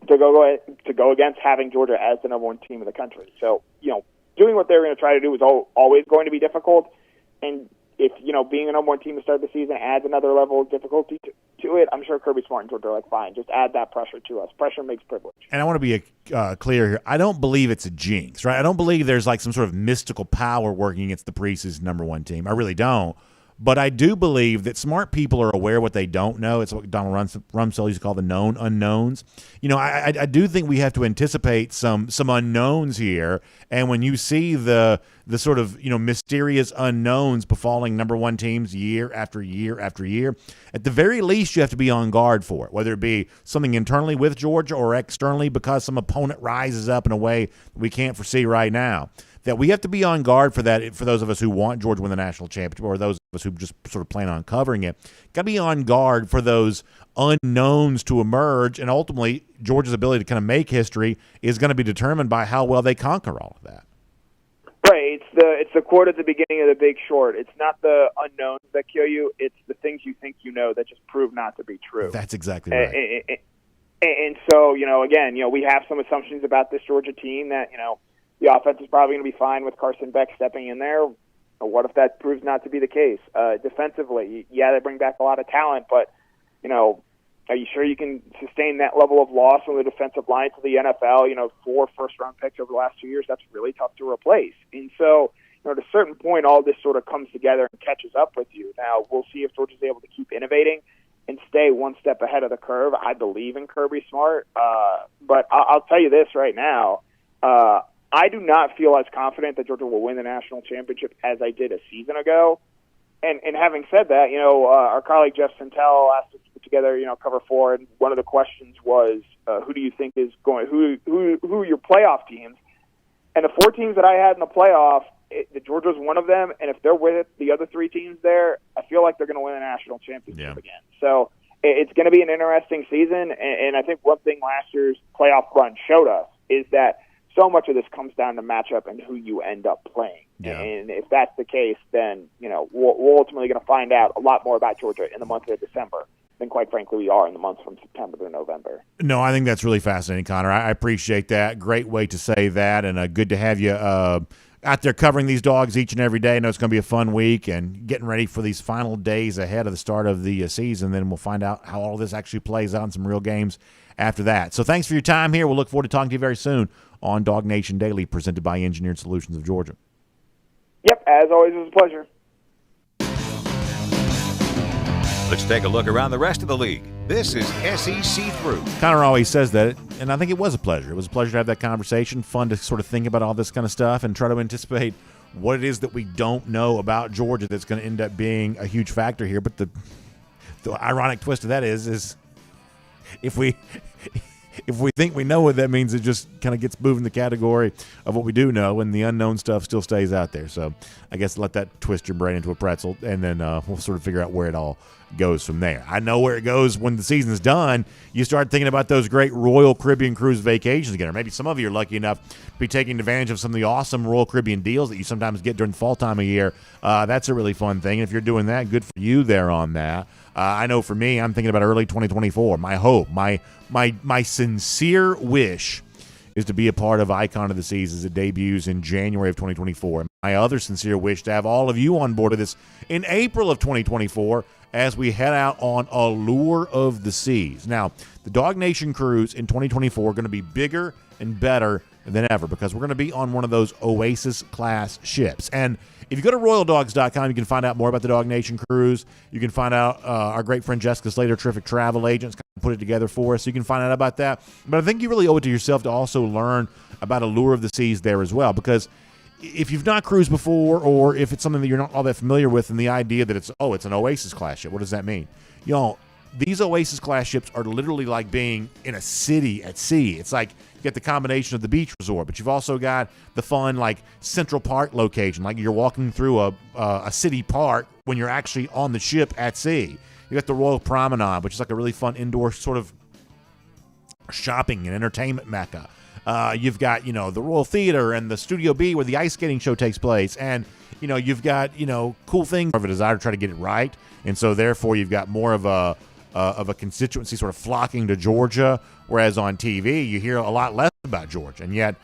to go against having Georgia as the number one team in the country. So, doing what they're going to try to do is always going to be difficult. And if, being a number one team to start the season adds another level of difficulty to it, I'm sure Kirby Smart and Georgia are fine. Just add that pressure to us. Pressure makes privilege. And I want to be clear here. I don't believe it's a jinx, right? I don't believe there's some sort of mystical power working against the preseason number one team. I really don't. But I do believe that smart people are aware of what they don't know. It's what Donald Rumsfeld used to call the known unknowns. I do think we have to anticipate some unknowns here. And when you see the sort of, mysterious unknowns befalling number one teams year after year after year, at the very least you have to be on guard for it, whether it be something internally with Georgia or externally because some opponent rises up in a way we can't foresee right now. That we have to be on guard for that, for those of us who want Georgia to win the national championship or those of us who just sort of plan on covering it. Got to be on guard for those unknowns to emerge, and ultimately Georgia's ability to kind of make history is going to be determined by how well they conquer all of that. Right. It's the quote at the beginning of The Big Short. It's not the unknowns that kill you. It's the things you think you know that just prove not to be true. That's exactly right. And so, again, we have some assumptions about this Georgia team that, the offense is probably going to be fine with Carson Beck stepping in there. What if that proves not to be the case? Defensively, they bring back a lot of talent, but, are you sure you can sustain that level of loss on the defensive line to the NFL? 4 first-round picks over the last 2 years, that's really tough to replace. And so, at a certain point, all this sort of comes together and catches up with you. Now, we'll see if Georgia's able to keep innovating and stay one step ahead of the curve. I believe in Kirby Smart, but I'll tell you this right now. I do not feel as confident that Georgia will win the national championship as I did a season ago. And having said that, our colleague Jeff Santel asked us to put together, cover 4, and one of the questions was, who do you think is going? Who are your playoff teams? And the 4 teams that I had in the playoff, Georgia's one of them. And if they're with the other 3 teams there, I feel like they're going to win a national championship again. So it's going to be an interesting season. And I think one thing last year's playoff run showed us is that so much of this comes down to matchup and who you end up playing. Yeah. And if that's the case, then we're ultimately going to find out a lot more about Georgia in the month of December than, quite frankly, we are in the months from September to November. No, I think that's really fascinating, Connor. I appreciate that. Great way to say that, and good to have you out there covering these dogs each and every day. I know it's going to be a fun week and getting ready for these final days ahead of the start of the season. Then we'll find out how all this actually plays out in some real games after that. So thanks for your time here. We'll look forward to talking to you very soon on DawgNation Daily, presented by Engineered Solutions of Georgia. Yep, as always, it was a pleasure. Let's take a look around the rest of the league. This is SEC Through. Connor always says that, and I think it was a pleasure. It was a pleasure to have that conversation, fun to sort of think about all this kind of stuff and try to anticipate what it is that we don't know about Georgia that's going to end up being a huge factor here. But the ironic twist of that is if we think we know what that means, it just kind of gets moved in the category of what we do know, and the unknown stuff still stays out there. So I guess let that twist your brain into a pretzel, and then we'll sort of figure out where it all goes from there. I know where it goes when the season's done. You start thinking about those great Royal Caribbean cruise vacations again, or maybe some of you are lucky enough to be taking advantage of some of the awesome Royal Caribbean deals that you sometimes get during the fall time of year. That's a really fun thing. And if you're doing that, good for you there on that. I know for me, I'm thinking about early 2024. My hope, my sincere wish is to be a part of Icon of the Seas as it debuts in January of 2024. And my other sincere wish to have all of you on board with this in April of 2024 as we head out on Allure of the Seas. Now, the DawgNation cruise in 2024 are going to be bigger and better than ever because we're going to be on one of those Oasis-class ships. And if you go to royaldogs.com, you can find out more about the DawgNation cruise. You can find out our great friend Jessica Slater, terrific travel agent, put it together for us. So you can find out about that. But I think you really owe it to yourself to also learn about Allure of the Seas there as well, because if you've not cruised before, or if it's something that you're not all that familiar with, and the idea that it's an Oasis-class ship, what does that mean? These Oasis-class ships are literally like being in a city at sea. It's like you get the combination of the beach resort, but you've also got the fun, like, Central Park location, like you're walking through a city park when you're actually on the ship at sea. You got the Royal Promenade, which is like a really fun indoor sort of shopping and entertainment mecca. You've got, the Royal Theater and the Studio B where the ice skating show takes place. And, you've got, cool things of a desire to try to get it right. And so, therefore, you've got more of a constituency sort of flocking to Georgia, whereas on TV you hear a lot less about Georgia. And yet,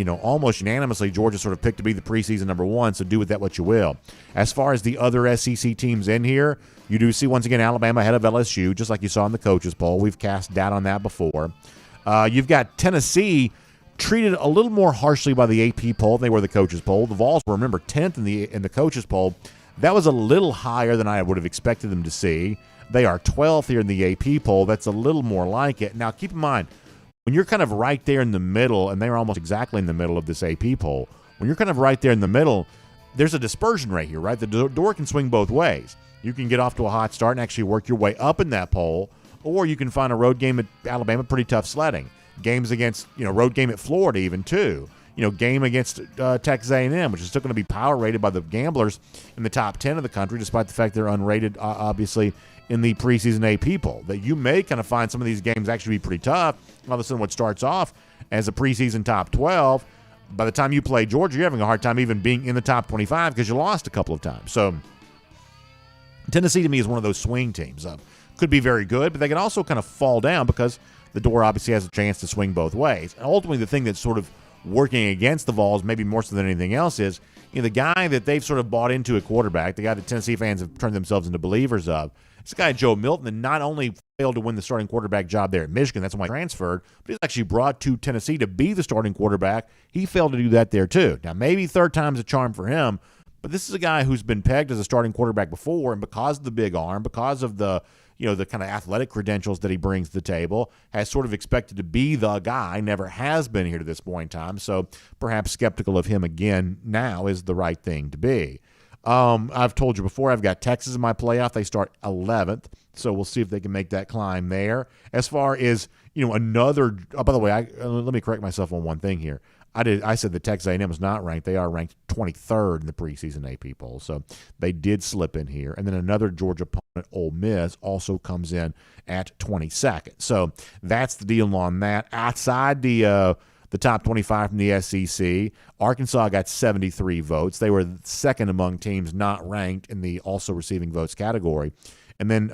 almost unanimously, Georgia sort of picked to be the preseason number one, so do with that what you will. As far as the other SEC teams in here, you do see, once again, Alabama ahead of LSU, just like you saw in the coaches poll. We've cast doubt on that before. You've got Tennessee treated a little more harshly by the AP poll than they were the coaches poll. The Vols were, remember, 10th in the coaches poll. That was a little higher than I would have expected them to see. They are 12th here in the AP poll. That's a little more like it. Now, keep in mind, when you're kind of right there in the middle, and they're almost exactly in the middle of this AP poll, when you're kind of right there in the middle, there's a dispersion right here, right? The door can swing both ways. You can get off to a hot start and actually work your way up in that poll, or you can find a road game at Alabama, pretty tough sledding. Games against, road game at Florida even too. Game against Texas A&M, which is still going to be power rated by the gamblers in the top 10 of the country, despite the fact they're unrated, obviously, in the preseason AP poll. That you may kind of find some of these games actually be pretty tough. All of a sudden, what starts off as a preseason top 12, by the time you play Georgia, you're having a hard time even being in the top 25 because you lost a couple of times. So Tennessee, to me, is one of those swing teams. Could be very good, but they can also kind of fall down because the door obviously has a chance to swing both ways. And ultimately, the thing that's sort of working against the Vols, maybe more so than anything else, is the guy that they've sort of bought into a quarterback, the guy that Tennessee fans have turned themselves into believers of. This guy, Joe Milton, that not only failed to win the starting quarterback job there at Michigan, that's why he transferred, but he's actually brought to Tennessee to be the starting quarterback. He failed to do that there too. Now, maybe third time's a charm for him, but this is a guy who's been pegged as a starting quarterback before, and because of the big arm, because of the the kind of athletic credentials that he brings to the table, has sort of expected to be the guy, never has been here to this point in time, so perhaps skeptical of him again now is the right thing to be. I've told you before, I've got Texas in my playoff. They start 11th, so we'll see if they can make that climb there. As far as, another by the way, let me correct myself on one thing here. I said that Texas A&M is not ranked. They are ranked 23rd in the preseason AP poll, so they did slip in here. And then another Georgia opponent, Ole Miss, also comes in at 22nd. So that's the deal on that. Outside the the top 25 from the SEC. Arkansas got 73 votes. They were second among teams not ranked in the also receiving votes category. And then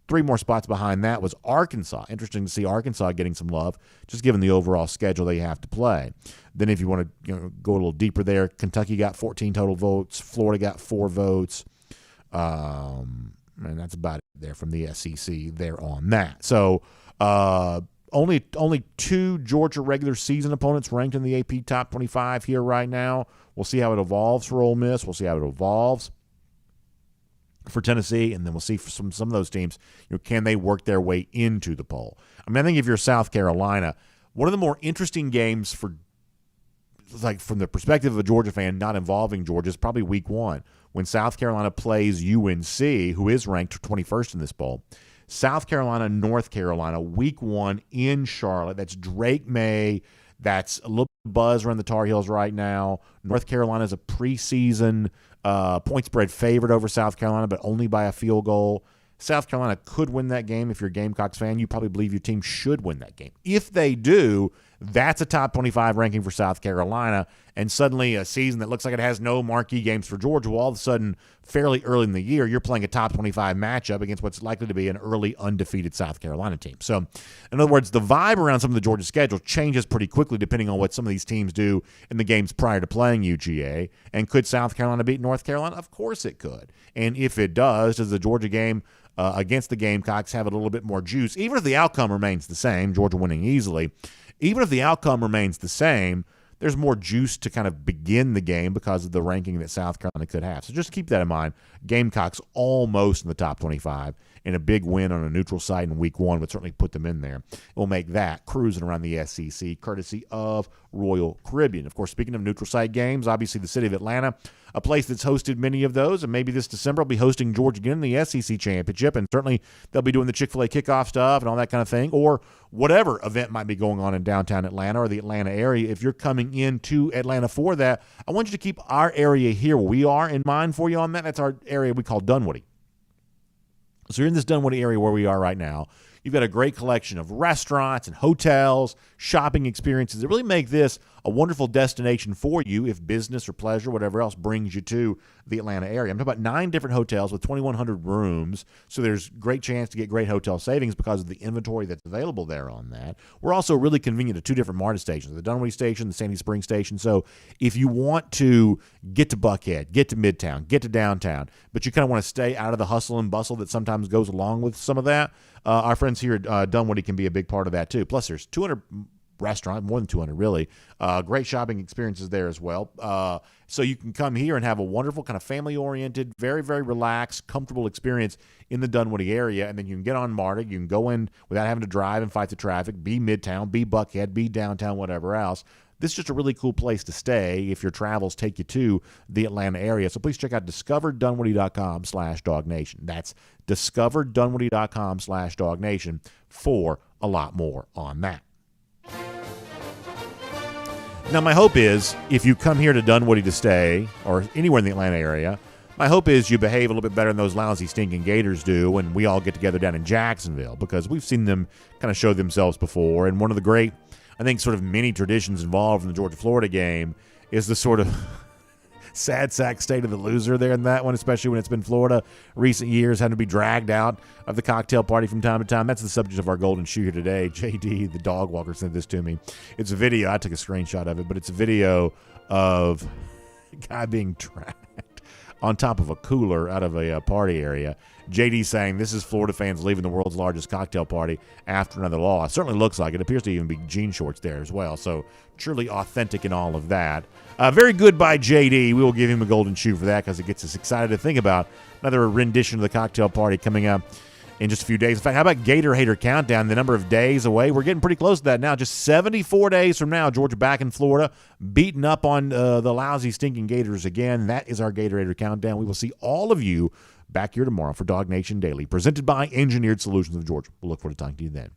3 more spots behind that was Arkansas. Interesting to see Arkansas getting some love, just given the overall schedule they have to play. Then if you want to go a little deeper there, Kentucky got 14 total votes. Florida got 4 votes. And that's about it there from the SEC there on that. So only 2 Georgia regular season opponents ranked in the AP Top 25 here right now. We'll see how it evolves for Ole Miss. We'll see how it evolves for Tennessee, and then we'll see for some of those teams, can they work their way into the poll? I mean, I think if you're South Carolina, one of the more interesting games from the perspective of a Georgia fan not involving Georgia is probably week 1 when South Carolina plays UNC, who is ranked 21st in this poll. South Carolina, North Carolina, week 1 in Charlotte. That's Drake May. That's a little buzz around the Tar Heels right now. North Carolina is a preseason point spread favorite over South Carolina, but only by a field goal. South Carolina could win that game. If you're a Gamecocks fan, you probably believe your team should win that game. If they do, that's a top 25 ranking for South Carolina, and suddenly a season that looks like it has no marquee games for Georgia, well, all of a sudden, fairly early in the year, you're playing a top 25 matchup against what's likely to be an early undefeated South Carolina team. So, in other words, the vibe around some of the Georgia schedule changes pretty quickly depending on what some of these teams do in the games prior to playing UGA. And could South Carolina beat North Carolina? Of course it could. And if it does the Georgia game against the Gamecocks have a little bit more juice, even if the outcome remains the same, Georgia winning easily, even if the outcome remains the same, there's more juice to kind of begin the game because of the ranking that South Carolina could have. So just keep that in mind. Gamecocks almost in the top 25, and a big win on a neutral site in week 1 would certainly put them in there. It will make that cruising around the SEC courtesy of Royal Caribbean. Of course, speaking of neutral site games, obviously the city of Atlanta, a place that's hosted many of those, and maybe this December will be hosting Georgia again in the SEC Championship, and certainly they'll be doing the Chick-fil-A kickoff stuff and all that kind of thing, or whatever event might be going on in downtown Atlanta or the Atlanta area. If you're coming into Atlanta for that, I want you to keep our area here where we are in mind for you on that. That's our area we call Dunwoody. So you're in this Dunwoody area where we are right now. You've got a great collection of restaurants and hotels, shopping experiences that really make this a wonderful destination for you if business or pleasure, whatever else, brings you to the Atlanta area. I'm talking about 9 different hotels with 2,100 rooms, so there's great chance to get great hotel savings because of the inventory that's available there on that. We're also really convenient at 2 different MARTA stations, the Dunwoody station, the Sandy Springs station. So if you want to get to Buckhead, get to Midtown, get to downtown, but you kind of want to stay out of the hustle and bustle that sometimes goes along with some of that, our friends here at Dunwoody can be a big part of that too. Plus, there's 200 restaurants, more than 200 really. Great shopping experiences there as well. So you can come here and have a wonderful kind of family-oriented, very, very relaxed, comfortable experience in the Dunwoody area. And then you can get on MARTA. You can go in without having to drive and fight the traffic, be Midtown, be Buckhead, be downtown, whatever else. This is just a really cool place to stay if your travels take you to the Atlanta area. So please check out discoverdunwoody.com/DawgNation. That's discoverdunwoody.com/DawgNation for a lot more on that. Now, my hope is if you come here to Dunwoody to stay or anywhere in the Atlanta area, my hope is you behave a little bit better than those lousy, stinking Gators do when we all get together down in Jacksonville, because we've seen them kind of show themselves before. And one of the great, I think, sort of mini traditions involved in the Georgia-Florida game is the sort of sad sack state of the loser there in that one, especially when it's been Florida recent years, having to be dragged out of the cocktail party from time to time. That's the subject of our golden shoe here today. JD, the dog walker, sent this to me. It's a video. I took a screenshot of it, but it's a video of a guy being dragged on top of a cooler out of a party area. JD saying this is Florida fans leaving the world's largest cocktail party after another loss. It certainly looks like it. It appears to even be jean shorts there as well. So truly authentic in all of that. Very good by JD. We will give him a golden shoe for that because it gets us excited to think about another rendition of the cocktail party coming up in just a few days. In fact, how about Gator Hater Countdown, the number of days away? We're getting pretty close to that now. Just 74 days from now, Georgia back in Florida, beating up on the lousy, stinking Gators again. That is our Gator Hater Countdown. We will see all of you back here tomorrow for DawgNation Daily, presented by Engineered Solutions of Georgia. We'll look forward to talking to you then.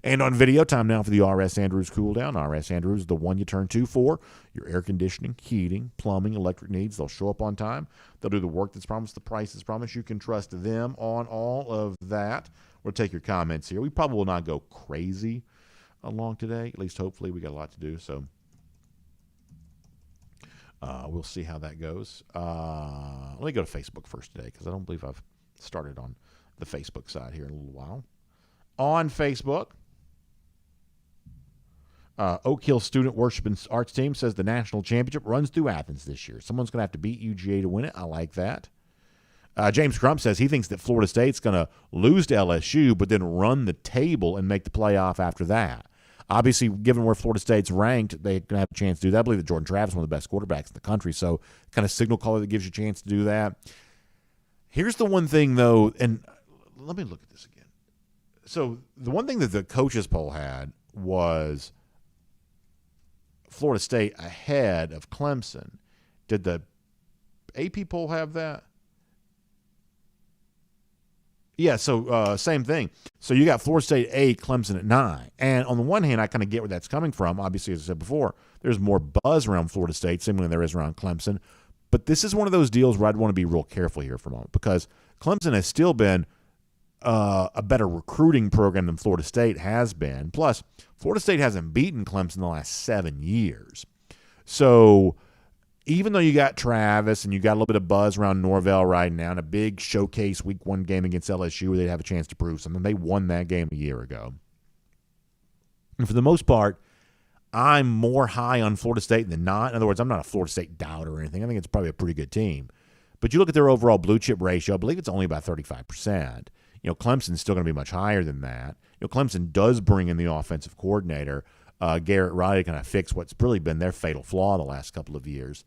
And on video, time now for the R.S. Andrews Cool Down. R.S. Andrews, the one you turn to for your air conditioning, heating, plumbing, electric needs. They'll show up on time. They'll do the work that's promised, the price that's promised. You can trust them on all of that. We'll take your comments here. We probably will not go crazy along today. At least hopefully we got a lot to do. So we'll see how that goes. Let me go to Facebook first today because I don't believe I've started on the Facebook side here in a little while. On Facebook, Oak Hill Student Worship and Arts Team says the national championship runs through Athens this year. Someone's going to have to beat UGA to win it. I like that. James Crump says he thinks that Florida State's going to lose to LSU, but then run the table and make the playoff after that. Obviously, given where Florida State's ranked, they're going to have a chance to do that. I believe that Jordan Travis is one of the best quarterbacks in the country, so kind of signal caller that gives you a chance to do that. Here's the one thing, though, and let me look at this again. So the one thing that the coaches poll had was Florida State ahead of Clemson. Did the AP poll have that? Yeah, so same thing. So you got Florida State 8, Clemson at 9. And on the one hand, I kind of get where that's coming from. Obviously, as I said before, there's more buzz around Florida State, similar than there is around Clemson. But this is one of those deals where I'd want to be real careful here for a moment because Clemson has still been a better recruiting program than Florida State has been. Plus, Florida State hasn't beaten Clemson in the last 7 years. So even though you got Travis and you got a little bit of buzz around Norvell right now and a big showcase week 1 game against LSU where they'd have a chance to prove something, they won that game a year ago. And for the most part, I'm more high on Florida State than not. In other words, I'm not a Florida State doubter or anything. I think it's probably a pretty good team. But you look at their overall blue chip ratio, I believe it's only about 35%. Clemson's still going to be much higher than that. Clemson does bring in the offensive coordinator, Garrett Riley, to kind of fix what's really been their fatal flaw the last couple of years.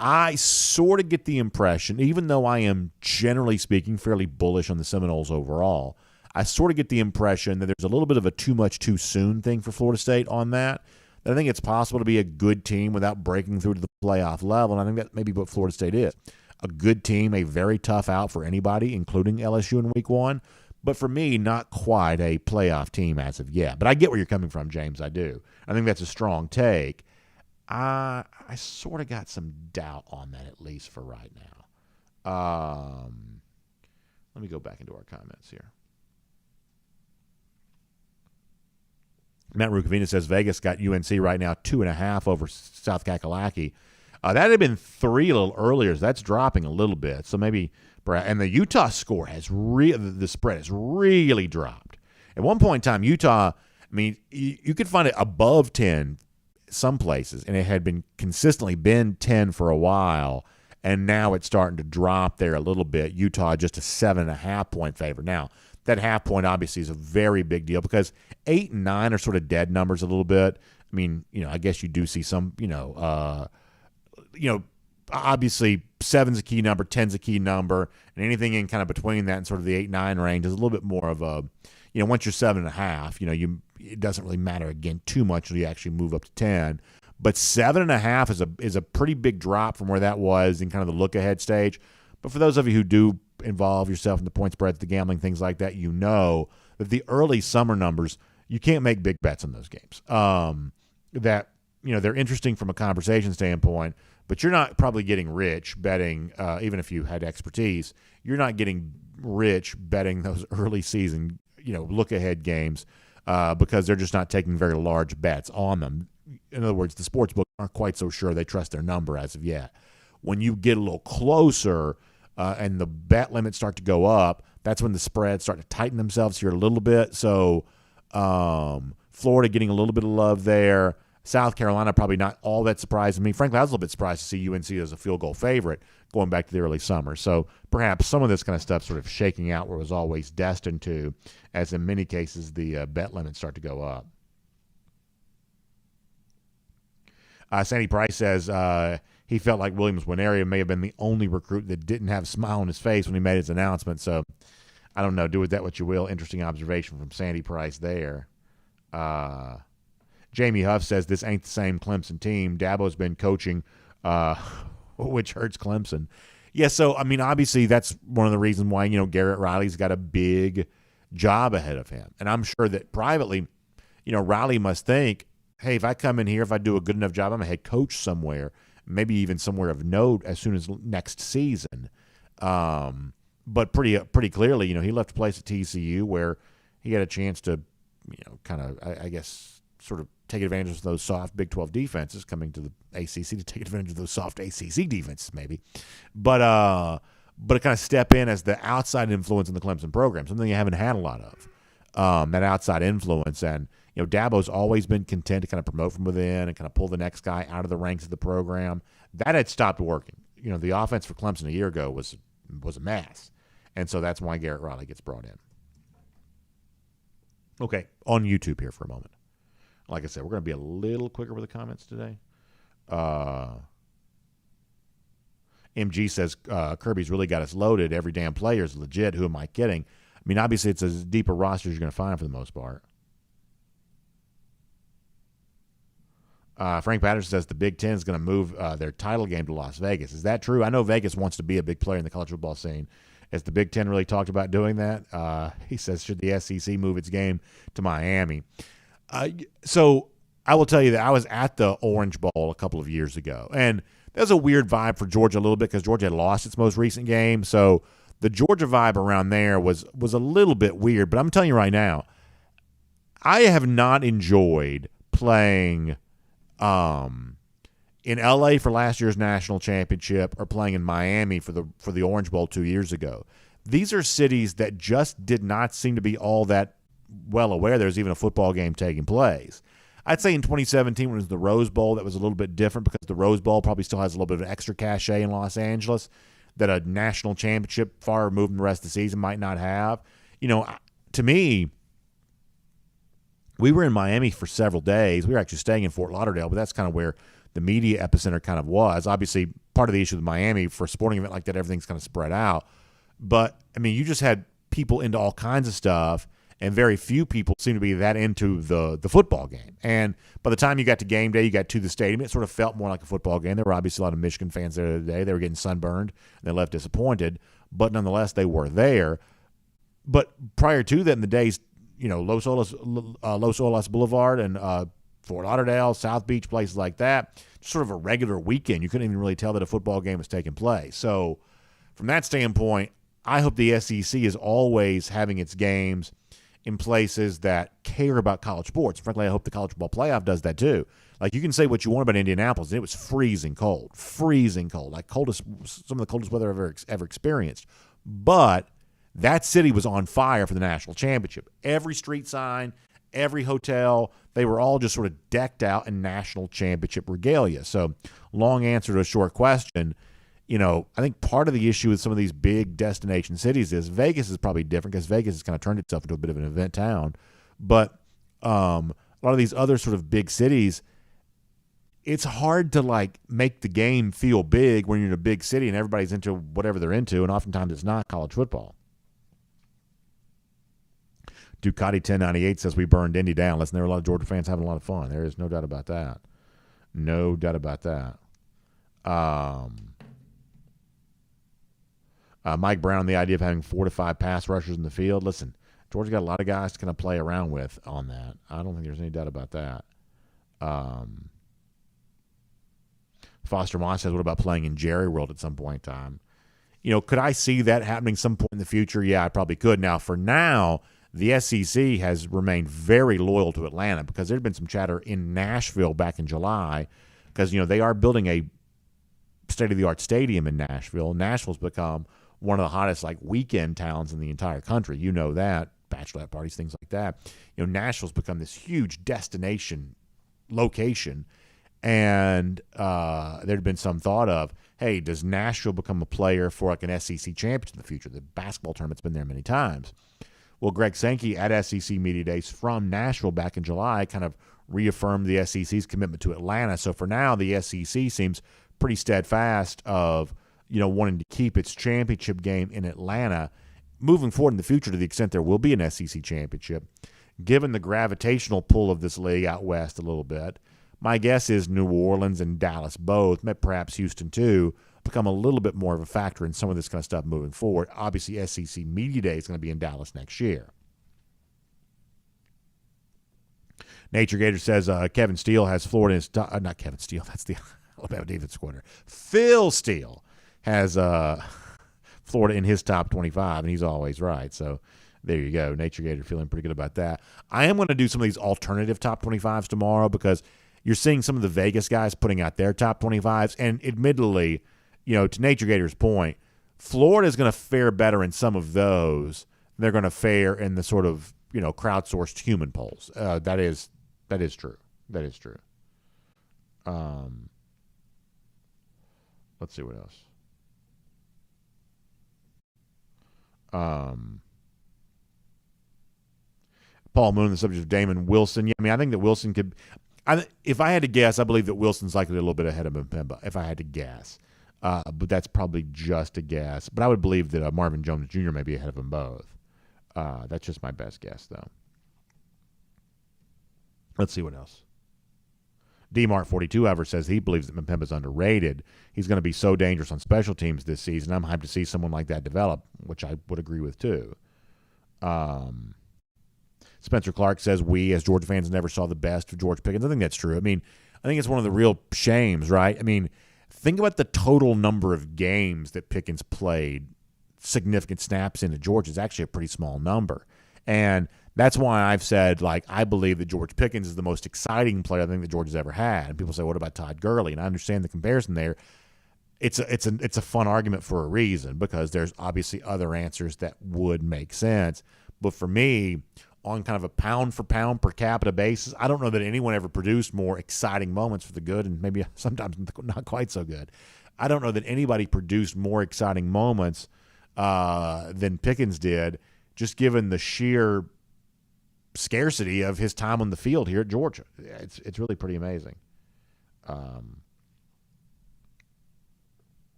I sort of get the impression, even though I am generally speaking fairly bullish on the Seminoles overall, I sort of get the impression that there's a little bit of a too much too soon thing for Florida State on that. That I think it's possible to be a good team without breaking through to the playoff level, and I think that may be what Florida State is. A good team, a very tough out for anybody, including LSU in week 1. But for me, not quite a playoff team as of yet. But I get where you're coming from, James. I do. I think that's a strong take. I sort of got some doubt on that, at least for right now. Let me go back into our comments here. Matt Rukavina says Vegas got UNC right now 2.5 over South Kakalaki. That had been 3 a little earlier. So that's dropping a little bit. So maybe, and the Utah score has the spread has really dropped. At one point in time, Utah, I mean, you could find it above 10 some places, and it had been consistently been 10 for a while, and now it's starting to drop there a little bit. Utah just a 7.5 point favorite. Now, that half point obviously is a very big deal because 8 and 9 are sort of dead numbers a little bit. I mean, I guess you do see some, obviously 7's a key number, 10's a key number, and anything in kind of between that and sort of the 8-9 range is a little bit more of a, once you're 7.5, it doesn't really matter again too much until you actually move up to 10. But 7.5 is a pretty big drop from where that was in kind of the look ahead stage. But for those of you who do involve yourself in the point spreads, the gambling, things like that, that the early summer numbers, you can't make big bets on those games. That they're interesting from a conversation standpoint, but you're not probably getting rich betting, even if you had expertise, you're not getting rich betting those early season, look-ahead games because they're just not taking very large bets on them. In other words, the sports books aren't quite so sure they trust their number as of yet. When you get a little closer and the bet limits start to go up, that's when the spreads start to tighten themselves here a little bit. So Florida getting a little bit of love there. South Carolina probably not all that surprising me. Frankly, I was a little bit surprised to see UNC as a field goal favorite going back to the early summer. So perhaps some of this kind of stuff sort of shaking out where it was always destined to, as in many cases the bet limits start to go up. Sandy Price says he felt like Williams Nwaneri may have been the only recruit that didn't have a smile on his face when he made his announcement. So I don't know. Do with that what you will. Interesting observation from Sandy Price there. Jamie Huff says this ain't the same Clemson team. Dabo's been coaching, which hurts Clemson. Yeah, so, I mean, obviously that's one of the reasons why, Garrett Riley's got a big job ahead of him. And I'm sure that privately, Riley must think, hey, if I come in here, if I do a good enough job, I'm a head coach somewhere, maybe even somewhere of note as soon as next season. But pretty clearly, he left a place at TCU where he had a chance to, kind of, I guess, sort of take advantage of those soft Big 12 defenses, coming to the ACC to take advantage of those soft ACC defenses, maybe. But it kind of step in as the outside influence in the Clemson program, something you haven't had a lot of, that outside influence. And, Dabo's always been content to kind of promote from within and kind of pull the next guy out of the ranks of the program. That had stopped working. The offense for Clemson a year ago was a mess. And so that's why Garrett Riley gets brought in. Okay, on YouTube here for a moment. Like I said, we're going to be a little quicker with the comments today. MG says, Kirby's really got us loaded. Every damn player is legit. Who am I kidding? I mean, obviously, it's as deep a roster as you're going to find for the most part. Frank Patterson says the Big Ten is going to move their title game to Las Vegas. Is that true? I know Vegas wants to be a big player in the college football scene. Has the Big Ten really talked about doing that? He says, should the SEC move its game to Miami? So I will tell you that I was at the Orange Bowl a couple of years ago, and there's a weird vibe for Georgia a little bit because Georgia had lost its most recent game. So the Georgia vibe around there was a little bit weird. But I'm telling you right now, I have not enjoyed playing in LA for last year's national championship or playing in Miami for the Orange Bowl 2 years ago. These are cities that just did not seem to be all that well aware there's even a football game taking place. I'd say in 2017 when it was the Rose Bowl, that was a little bit different because the Rose Bowl probably still has a little bit of an extra cachet in Los Angeles that a national championship far removed from the rest of the season might not have. To me, we were in Miami for several days. We were actually staying in Fort Lauderdale, but that's kind of where the media epicenter kind of was. Obviously, part of the issue with Miami, for a sporting event like that, everything's kind of spread out. But, I mean, you just had people into all kinds of stuff, and very few people seem to be that into the football game. And by the time you got to game day, you got to the stadium, it sort of felt more like a football game. There were obviously a lot of Michigan fans there today. They were getting sunburned, and they left disappointed. But nonetheless, they were there. But prior to that, in the days, Los Olas Boulevard and Fort Lauderdale, South Beach, places like that, just sort of a regular weekend. You couldn't even really tell that a football game was taking place. So from that standpoint, I hope the SEC is always having its games in places that care about college sports. Frankly, I hope the college football playoff does that too. Like, you can say what you want about Indianapolis, and it was freezing cold, like some of the coldest weather I've ever experienced. But that city was on fire for the national championship. Every street sign, every hotel, they were all just sort of decked out in national championship regalia. So, long answer to a short question. I think part of the issue with some of these big destination cities is Vegas is probably different because Vegas has kind of turned itself into a bit of an event town. But a lot of these other sort of big cities, it's hard to make the game feel big when you're in a big city and everybody's into whatever they're into, and oftentimes it's not college football. Ducati 1098 says we burned Indy down. Listen, there were a lot of Georgia fans having a lot of fun. There is no doubt about that. No doubt about that. Mike Brown, the idea of having 4 to 5 pass rushers in the field. Listen, Georgia got a lot of guys to kind of play around with on that. I don't think there's any doubt about that. Foster Moss says, what about playing in Jerry World at some point in time? Could I see that happening some point in the future? Yeah, I probably could. Now, for now, the SEC has remained very loyal to Atlanta because there had been some chatter in Nashville back in July because, they are building a state-of-the-art stadium in Nashville. Nashville's become one of the hottest weekend towns in the entire country. You know that. Bachelorette parties, things like that. Nashville's become this huge destination location. And there had been some thought of, hey, does Nashville become a player for an SEC championship in the future? The basketball tournament's been there many times. Well, Greg Sankey at SEC Media Days from Nashville back in July kind of reaffirmed the SEC's commitment to Atlanta. So for now, the SEC seems pretty steadfast of, wanting to keep its championship game in Atlanta moving forward in the future to the extent there will be an SEC championship. Given the gravitational pull of this league out west a little bit, my guess is New Orleans and Dallas both, perhaps Houston too, become a little bit more of a factor in some of this kind of stuff moving forward. Obviously, SEC Media Day is going to be in Dallas next year. Nature Gator says Kevin Steele has Florida in his not Kevin Steele, that's the Alabama defense coordinator. Phil Steele has Florida in his top 25, and he's always right. So There you go. Nature Gator feeling pretty good about that. I am going to do some of these alternative top 25s tomorrow because you're seeing some of the Vegas guys putting out their top 25s. And admittedly, to Nature Gator's point, Florida is going to fare better in some of those. They're going to fare in the sort of, crowdsourced human polls. That is true. That is true. Let's see what else. Paul Moon, the subject of Damon Wilson. Yeah, I think that Wilson could. If I had to guess, I believe that Wilson's likely a little bit ahead of Mpemba. If I had to guess, but that's probably just a guess. But I would believe that Marvin Jones Jr. may be ahead of them both. That's just my best guess, though. Let's see what else. DMart42, however, says he believes that Mpemba's underrated. He's going to be so dangerous on special teams this season. I'm hyped to see someone like that develop, which I would agree with, too. Spencer Clark says we, as Georgia fans, never saw the best of George Pickens. I think that's true. I think it's one of the real shames, right? Think about the total number of games that Pickens played significant snaps into Georgia. It's actually a pretty small number. And that's why I've said, I believe that George Pickens is the most exciting player I think that Georgia's ever had. And people say, what about Todd Gurley? And I understand the comparison there. It's a fun argument for a reason because there's obviously other answers that would make sense. But for me, on kind of a pound-for-pound per capita basis, I don't know that anyone ever produced more exciting moments for the good and maybe sometimes not quite so good. I don't know that anybody produced more exciting moments than Pickens did, just given the sheer scarcity of his time on the field here at Georgia. It's really pretty amazing.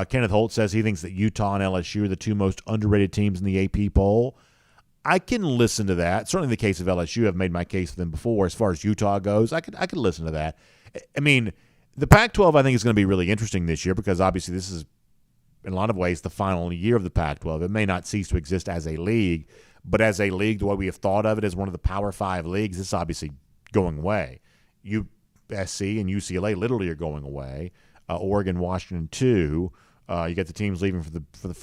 Kenneth Holt says he thinks that Utah and LSU are the two most underrated teams in the AP poll. I can listen to that. Certainly the case of LSU, I've made my case for them before. As far as Utah goes, I could listen to that. The Pac-12 I think is going to be really interesting this year because obviously this is in a lot of ways the final year of the Pac-12. It may not cease to exist as a league, but as a league, the way we have thought of it as one of the Power 5 leagues, this is obviously going away. USC and UCLA literally are going away. Oregon, Washington, too. You get the teams leaving for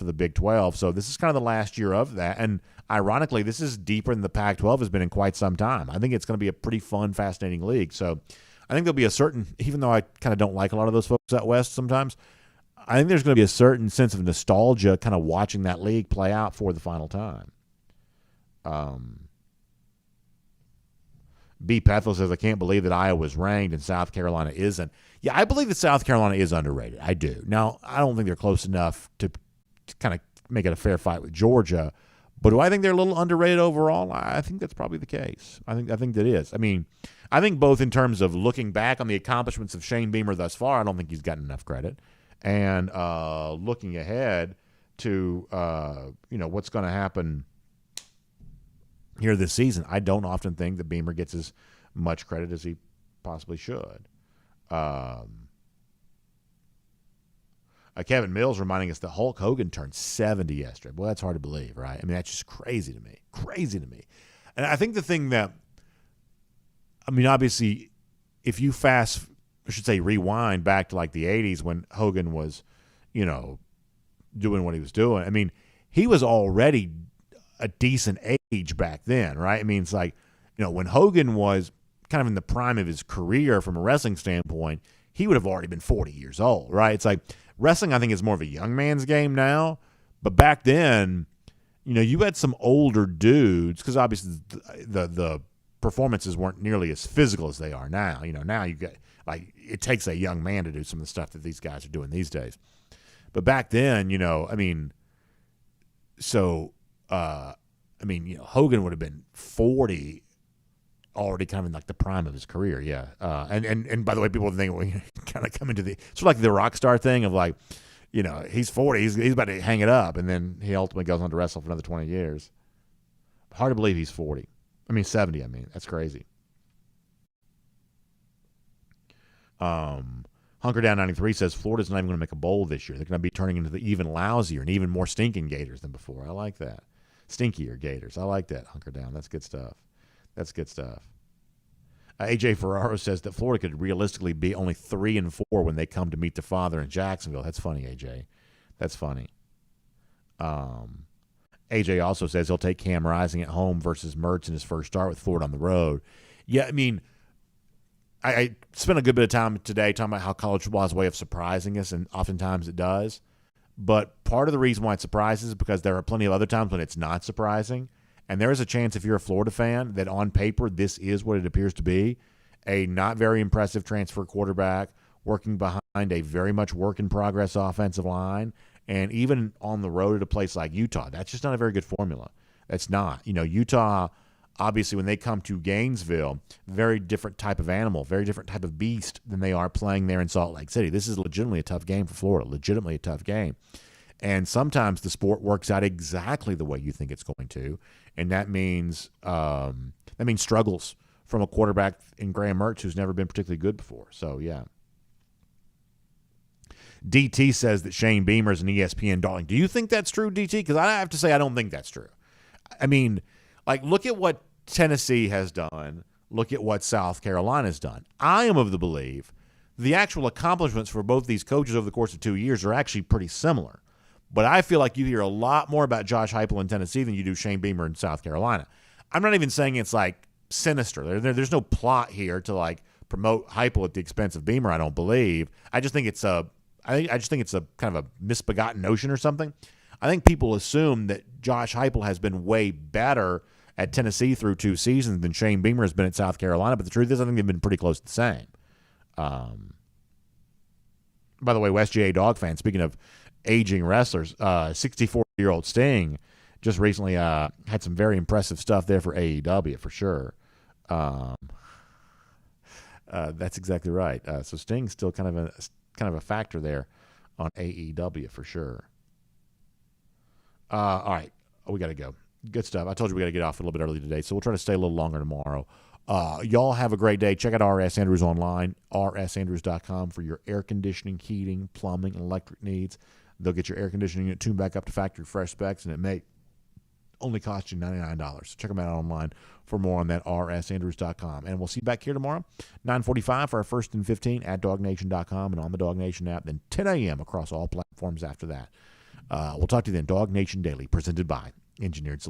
the Big 12. So this is kind of the last year of that. And ironically, this is deeper than the Pac-12 has been in quite some time. I think it's going to be a pretty fun, fascinating league. So I think there'll be a certain, even though I kind of don't like a lot of those folks out west sometimes, I think there's going to be a certain sense of nostalgia kind of watching that league play out for the final time. B. Pethel says, I can't believe that Iowa's ranked and South Carolina isn't. Yeah, I believe that South Carolina is underrated. I do. Now, I don't think they're close enough to kind of make it a fair fight with Georgia, but do I think they're a little underrated overall? I think that's probably the case. I think that is. I think both in terms of looking back on the accomplishments of Shane Beamer thus far, I don't think he's gotten enough credit, and looking ahead to what's going to happen here this season, I don't often think that Beamer gets as much credit as he possibly should. Kevin Mills reminding us that Hulk Hogan turned 70 yesterday. Boy, that's hard to believe, right? That's just crazy to me. Crazy to me. And I think the thing that, obviously, if you rewind back to like the 80s when Hogan was, doing what he was doing. He was already a decent age back then, right? It's like, when Hogan was kind of in the prime of his career from a wrestling standpoint, he would have already been 40 years old, right? It's like wrestling, I think, is more of a young man's game now. But back then, you had some older dudes because obviously the performances weren't nearly as physical as they are now. Now you get it takes a young man to do some of the stuff that these guys are doing these days. But back then, Hogan would have been 40, already kind of in like the prime of his career, yeah. And by the way, people think we kind of come into the sort of like the rock star thing of like, he's 40, he's about to hang it up, and then he ultimately goes on to wrestle for another 20 years. Hard to believe he's 40. 70. That's crazy. Hunker Down 93 says Florida's not even going to make a bowl this year. They're going to be turning into the even lousier and even more stinking Gators than before. I like that. Stinkier Gators. I like that, Hunker Down. That's good stuff. AJ Ferraro says that Florida could realistically be only 3-4 when they come to meet the father in Jacksonville. That's funny, AJ. That's funny. AJ also says he'll take Cam Rising at home versus Mertz in his first start with Ford on the road. Yeah, I mean, I spent a good bit of time today talking about how college football has a way of surprising us, and oftentimes it does. But part of the reason why it surprises is because there are plenty of other times when it's not surprising. And there is a chance, if you're a Florida fan, that on paper this is what it appears to be, a not very impressive transfer quarterback working behind a very much work-in-progress offensive line, and even on the road at a place like Utah. That's just not a very good formula. That's not. Utah, obviously, when they come to Gainesville, very different type of animal, very different type of beast than they are playing there in Salt Lake City. This is legitimately a tough game for Florida, legitimately a tough game. And sometimes the sport works out exactly the way you think it's going to, and that means struggles from a quarterback in Graham Mertz who's never been particularly good before. So, yeah. DT says that Shane Beamer is an ESPN darling. Do you think that's true, DT? Because I have to say I don't think that's true. I mean, look at what Tennessee has done. Look at what South Carolina has done. I am of the belief the actual accomplishments for both these coaches over the course of 2 years are actually pretty similar. But I feel like you hear a lot more about Josh Heupel in Tennessee than you do Shane Beamer in South Carolina. I'm not even saying it's sinister. There's no plot here to promote Heupel at the expense of Beamer. I don't believe. I just think it's a kind of a misbegotten notion or something. I think people assume that Josh Heupel has been way better at Tennessee through 2 seasons than Shane Beamer has been at South Carolina. But the truth is, I think they've been pretty close to the same. By the way, West GA Dog fan, speaking of aging wrestlers, 64-year-old Sting just recently had some very impressive stuff there for AEW for sure. That's exactly right. So Sting's still kind of a factor there on AEW for sure. All right, we got to go. Good stuff. I told you we got to get off a little bit early today, so we'll try to stay a little longer tomorrow. Y'all have a great day. Check out R.S. Andrews online, rsandrews.com for your air conditioning, heating, plumbing, and electric needs. They'll get your air conditioning unit tuned back up to factory fresh specs, and it may only cost you $99. So check them out online for more on that, rsandrews.com. And we'll see you back here tomorrow, 9:45 for our First and 15 at DawgNation.com and on the DawgNation app, then 10 a.m. across all platforms after that. We'll talk to you then. DawgNation Daily, presented by Engineered Solutions.